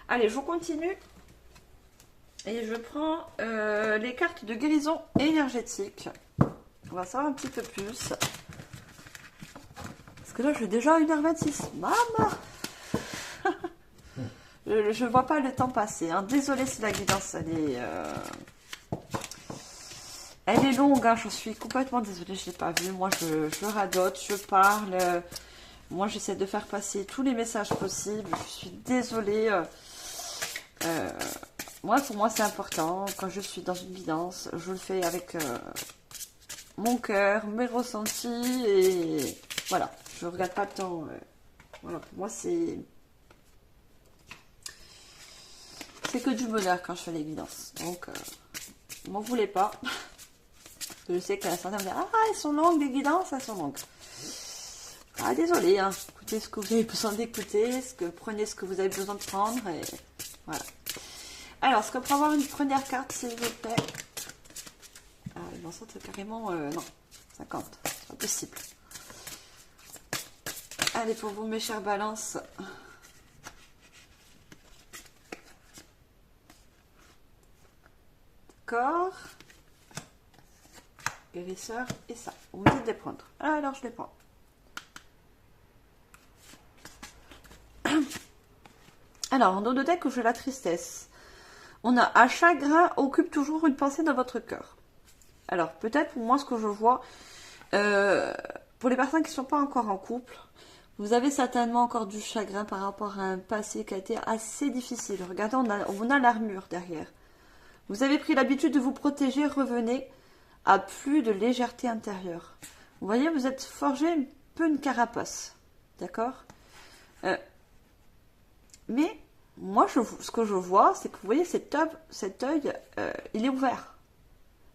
Allez, je continue. Et je prends les cartes de guérison énergétique. On va savoir un petit peu plus. Parce que là, j'ai déjà 1h26. Maman Je vois pas le temps passer. Hein. Désolée si la guidance, elle est longue. Hein. Je suis complètement désolée, je l'ai pas vu. Moi, je radote, je parle. Moi, j'essaie de faire passer tous les messages possibles. Je suis désolée. Moi, pour moi, c'est important. Quand je suis dans une guidance, je le fais avec mon cœur, mes ressentis. Et voilà, je ne regarde pas le temps. Voilà, pour moi, c'est que du bonheur quand je fais les guidances. Donc, ne m'en voulez pas. Je sais que certains me disent, ah, elles sont longues, les guidances, elles sont longues. Ah, désolé, hein. Écoutez ce que vous avez besoin d'écouter, prenez ce que vous avez besoin de prendre, et voilà. Alors, est-ce qu'on peut avoir une première carte, s'il vous plaît? Ah, il m'en sort carrément, non, 50, c'est pas possible. Allez, pour vous, mes chères balances. D'accord. Guérisseur et ça. On me dit de les prendre. Alors, je les prends. Alors, en dos de deck, j'ai la tristesse. On a un chagrin occupe toujours une pensée dans votre cœur. Alors, peut-être pour moi, ce que je vois, pour les personnes qui ne sont pas encore en couple, vous avez certainement encore du chagrin par rapport à un passé qui a été assez difficile. Regardez, on a l'armure derrière. Vous avez pris l'habitude de vous protéger, revenez à plus de légèreté intérieure. Vous voyez, vous êtes forgé un peu une carapace. D'accord? Mais moi, ce que je vois, c'est que vous voyez, cet œil, il est ouvert.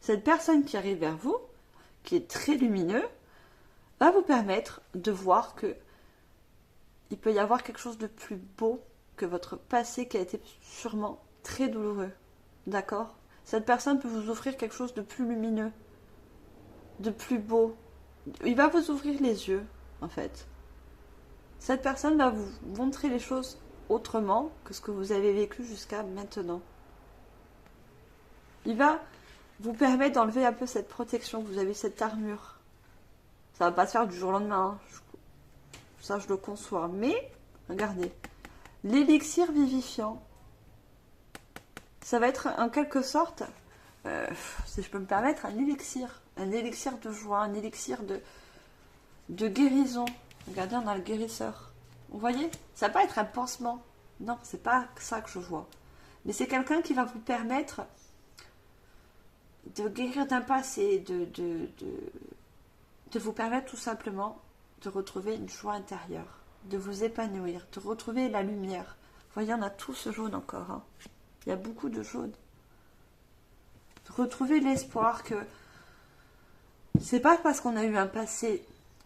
Cette personne qui arrive vers vous, qui est très lumineux, va vous permettre de voir que il peut y avoir quelque chose de plus beau que votre passé qui a été sûrement très douloureux. D'accord? Cette personne peut vous offrir quelque chose de plus lumineux, de plus beau. Il va vous ouvrir les yeux, en fait. Cette personne va vous montrer les choses autrement que ce que vous avez vécu jusqu'à maintenant. Il va vous permettre d'enlever un peu cette protection, vous avez cette armure. Ça va pas se faire du jour au lendemain, hein. Ça je le conçois. Mais, regardez, l'élixir vivifiant, ça va être en quelque sorte, si je peux me permettre, un élixir de joie, un élixir de guérison. Regardez, on a le guérisseur. Vous voyez? Ça va pas être un pansement. Non, c'est pas ça que je vois. Mais c'est quelqu'un qui va vous permettre de guérir d'un passé, de vous permettre tout simplement de retrouver une joie intérieure, de vous épanouir, de retrouver la lumière. Vous voyez, on a tout ce jaune encore. Hein. Il y a beaucoup de jaune. De retrouver l'espoir que c'est pas parce qu'on a eu un passé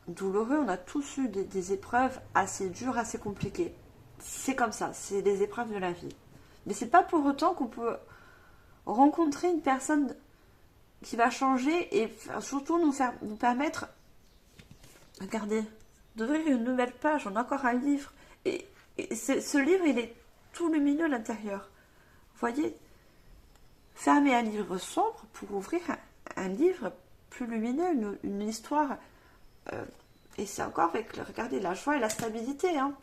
douloureux, on a tous eu des épreuves assez dures, assez compliquées. C'est comme ça, c'est des épreuves de la vie. Mais c'est pas pour autant qu'on peut rencontrer une personne qui va changer et surtout nous permettre, regardez, d'ouvrir une nouvelle page. On a encore un livre. Et ce livre, il est tout lumineux à l'intérieur. Vous voyez, fermer un livre sombre pour ouvrir un livre plus lumineux, une histoire. Et c'est encore avec, regardez, la joie et la stabilité. Hein.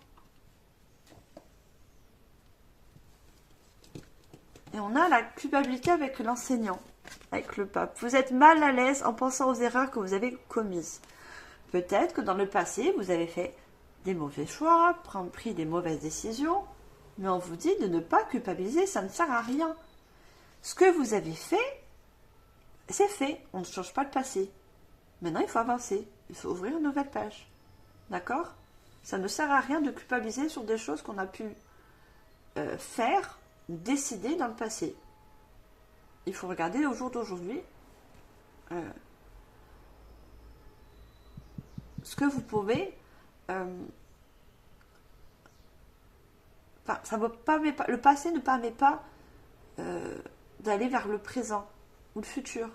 Et on a la culpabilité avec l'enseignant, avec le pape. Vous êtes mal à l'aise en pensant aux erreurs que vous avez commises. Peut-être que dans le passé, vous avez fait des mauvais choix, pris des mauvaises décisions, mais on vous dit de ne pas culpabiliser, ça ne sert à rien. Ce que vous avez fait, c'est fait, on ne change pas le passé. Maintenant, il faut avancer, il faut ouvrir une nouvelle page. D'accord? Ça ne sert à rien de culpabiliser sur des choses qu'on a pu faire, décider dans le passé. Il faut regarder au jour d'aujourd'hui ce que vous pouvez. Ça ne permet pas, le passé ne permet pas d'aller vers le présent ou le futur.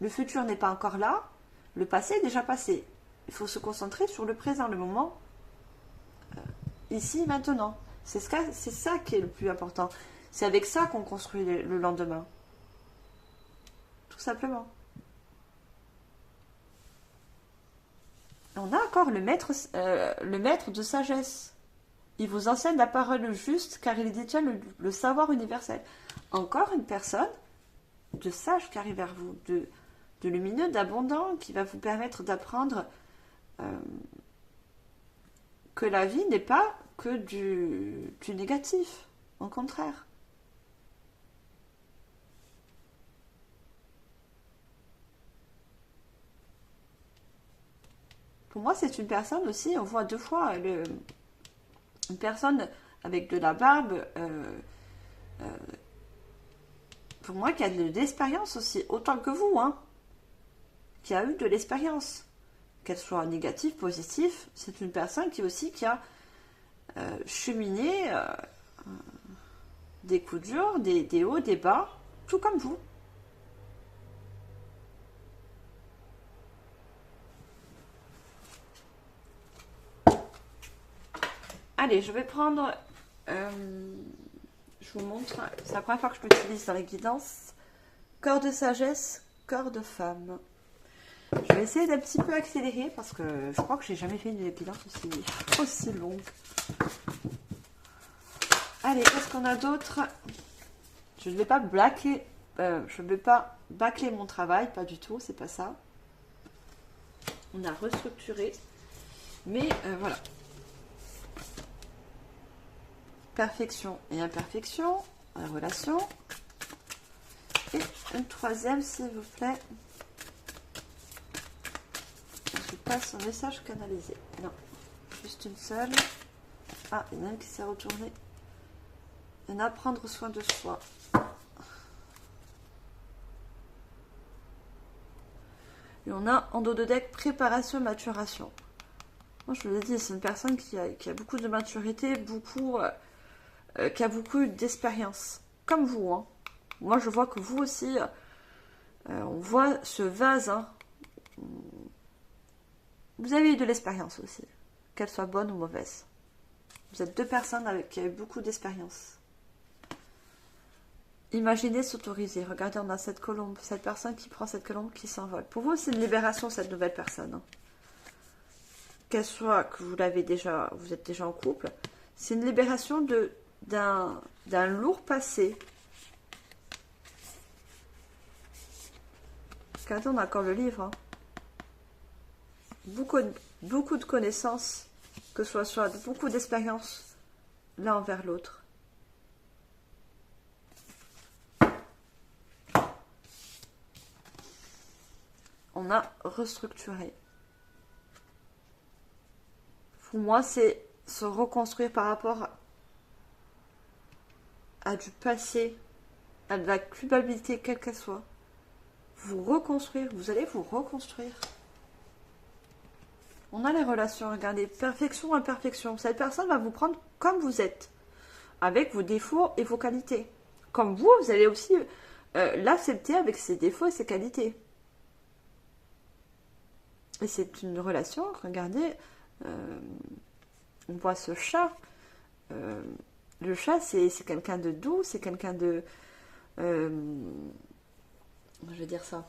Le futur n'est pas encore là, le passé est déjà passé. Il faut se concentrer sur le présent, le moment, ici, maintenant. C'est ça qui est le plus important. C'est avec ça qu'on construit le lendemain. Tout simplement. On a encore le maître de sagesse. Il vous enseigne la parole juste car il détient le savoir universel. Encore une personne de sage qui arrive vers vous, de lumineux, d'abondant, qui va vous permettre d'apprendre que la vie n'est pas que du négatif. Au contraire. Pour moi, c'est une personne aussi, on voit deux fois une personne avec de la barbe, pour moi, qui a de l'expérience aussi, autant que vous, hein, qui a eu de l'expérience. Qu'elle soit négative, positive, c'est une personne qui a cheminé des coups durs, des hauts, des bas, tout comme vous. Allez, je vais prendre... je vous montre, c'est la première fois que je l'utilise dans les guidances. Corps de sagesse, corps de femme. Je vais essayer d'un petit peu accélérer parce que je crois que j'ai jamais fait une guidance aussi longue. Allez, qu'est-ce qu'on a d'autre? Je ne vais pas bâcler mon travail, pas du tout, c'est pas ça. On a restructuré, mais voilà. Perfection et imperfection, la relation. Et une troisième, s'il vous plaît. Je passe un message canalisé. Non, juste une seule. Ah, il y en a une qui s'est retournée. Il y en a à prendre soin de soi. Et on a en dos de deck préparation, maturation. Moi, je vous l'ai dit, c'est une personne qui a beaucoup de maturité, qui a beaucoup d'expérience. Comme vous, hein. Moi, je vois que vous aussi, on voit ce vase. Hein. Vous avez eu de l'expérience aussi, qu'elle soit bonne ou mauvaise. Vous êtes deux personnes qui avaient beaucoup d'expérience. Imaginez s'autoriser. Regardez, on a cette colombe. Cette personne qui prend cette colombe qui s'envole. Pour vous, c'est une libération, cette nouvelle personne. Hein. Qu'elle soit que vous êtes déjà en couple, c'est une libération d'un lourd passé. Regardez, on a encore le livre. Hein. Beaucoup de connaissances, que ce soit beaucoup d'expérience l'un envers l'autre. On a restructuré. Pour moi, c'est se reconstruire par rapport à du passé, à de la culpabilité, quelle qu'elle soit. Vous reconstruire, vous allez vous reconstruire. On a les relations, regardez, perfection, imperfection. Cette personne va vous prendre comme vous êtes, avec vos défauts et vos qualités. Comme vous, vous allez aussi l'accepter avec ses défauts et ses qualités. Et c'est une relation, regardez, on voit ce chat. Le chat, c'est quelqu'un de doux, c'est quelqu'un de... je vais dire ça.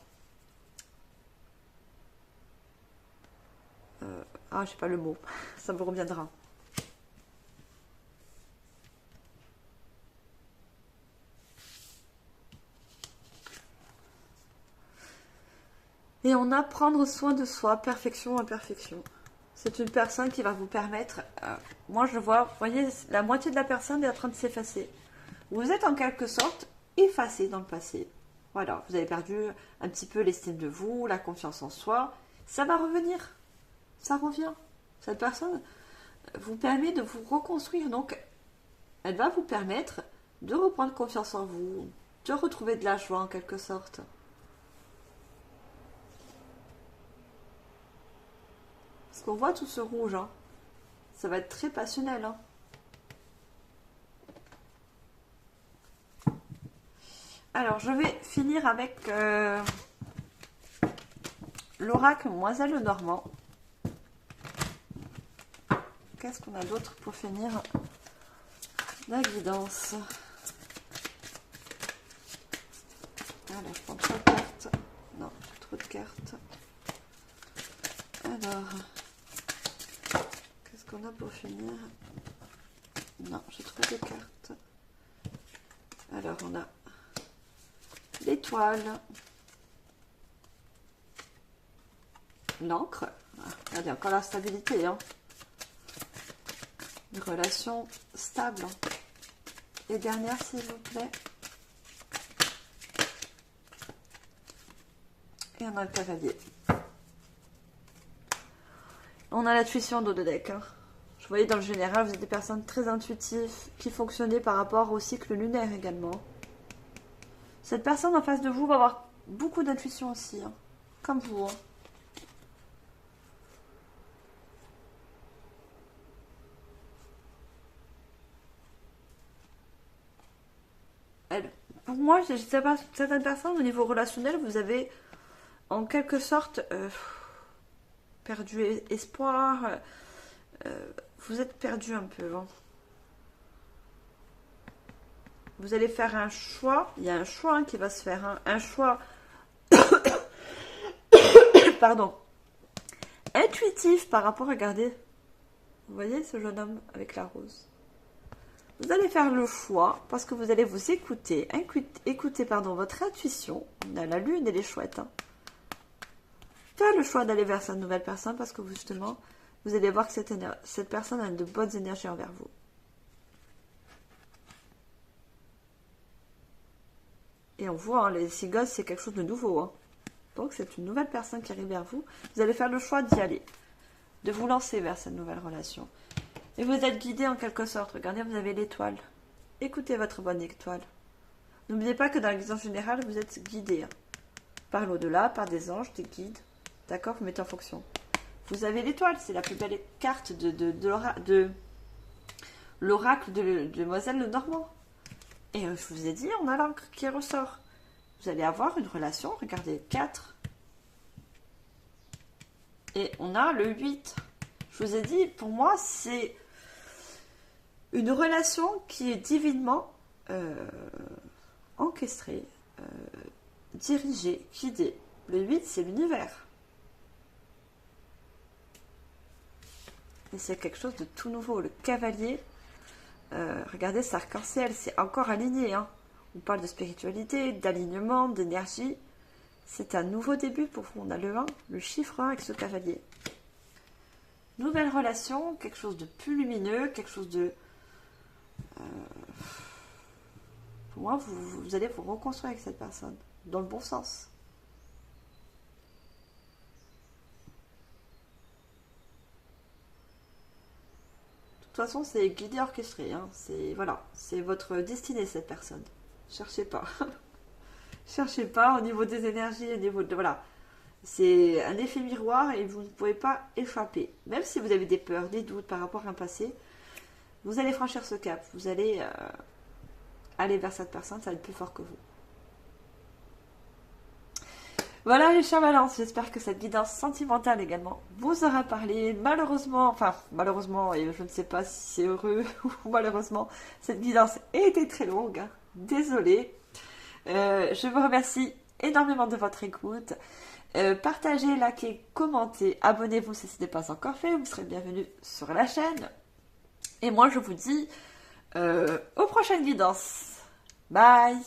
Je sais pas le mot, ça me reviendra. Et on a prendre soin de soi, perfection, imperfection. C'est une personne qui va vous permettre... moi, je vois, vous voyez, la moitié de la personne est en train de s'effacer. Vous êtes en quelque sorte effacé dans le passé. Voilà, vous avez perdu un petit peu l'estime de vous, la confiance en soi. Ça va revenir. Ça revient. Cette personne vous permet de vous reconstruire. Donc, elle va vous permettre de reprendre confiance en vous, de retrouver de la joie en quelque sorte. Parce qu'on voit tout ce rouge. Hein. Ça va être très passionnel. Hein. Alors, je vais finir avec l'oracle Demoiselle Lenormand. Qu'est-ce qu'on a d'autre pour finir la guidance? Alors, je prends 3 cartes. Non, j'ai trop de cartes. Alors, qu'est-ce qu'on a pour finir? Non, j'ai trop de cartes. Alors, on a l'étoile, l'encre. Ah, regardez, encore la stabilité. Hein. Une relation stable. Et dernière, s'il vous plaît. Et on a le cavalier. On a l'intuition d'eau de deck. Hein. Je voyais dans le général, vous êtes des personnes très intuitives qui fonctionnaient par rapport au cycle lunaire également. Cette personne en face de vous va avoir beaucoup d'intuition aussi, hein, comme vous. Hein. Pour moi, certaines personnes au niveau relationnel, vous avez en quelque sorte perdu espoir. Vous êtes perdu un peu. Hein. Vous allez faire un choix. Il y a un choix hein, qui va se faire. Hein. Un choix pardon, intuitif par rapport, regardez. Vous voyez ce jeune homme avec la rose. Vous allez faire le choix parce que vous allez vous écouter. Écoutez votre intuition. On a la lune, elle est chouette. Hein. Faire le choix d'aller vers cette nouvelle personne parce que justement, vous allez voir que cette personne a de bonnes énergies envers vous. Et on voit, hein, les cigognes, c'est quelque chose de nouveau. Hein. Donc, c'est une nouvelle personne qui arrive vers vous. Vous allez faire le choix d'y aller, de vous lancer vers cette nouvelle relation. Et vous êtes guidé en quelque sorte. Regardez, vous avez l'étoile. Écoutez votre bonne étoile. N'oubliez pas que dans la guidance générale, vous êtes guidé. Hein. Par l'au-delà, par des anges, des guides. D'accord, vous mettez en fonction. Vous avez l'étoile, c'est la plus belle carte de l'oracle de Demoiselle Lenormand. Et je vous ai dit, on a l'encre qui ressort. Vous allez avoir une relation, regardez, 4. Et on a le 8. Je vous ai dit, pour moi, c'est une relation qui est divinement encastrée, dirigée, guidée. Le 8, c'est l'univers. Et c'est quelque chose de tout nouveau. Le cavalier, regardez, c'est arc-en-ciel, c'est encore aligné. Hein. On parle de spiritualité, d'alignement, d'énergie. C'est un nouveau début pour vous. On a le 1, le chiffre 1 avec ce cavalier. Nouvelle relation, quelque chose de plus lumineux, quelque chose de... pour moi, vous allez vous reconstruire avec cette personne, dans le bon sens. De toute façon, c'est guidé, orchestré. Hein. Voilà, c'est votre destinée, cette personne. Cherchez pas. Cherchez pas au niveau des énergies, au niveau de... Voilà. C'est un effet miroir et vous ne pouvez pas échapper. Même si vous avez des peurs, des doutes par rapport à un passé, vous allez franchir ce cap. Vous allez aller vers cette personne, ça va être plus fort que vous. Voilà les chers balances, j'espère que cette guidance sentimentale également vous aura parlé. Malheureusement, et je ne sais pas si c'est heureux ou malheureusement, cette guidance était très longue. Hein. Désolée. Je vous remercie énormément de votre écoute. Partagez, likez, commentez, abonnez-vous si ce n'est pas encore fait, vous serez bienvenus sur la chaîne. Et moi je vous dis aux prochaines guidances. Bye!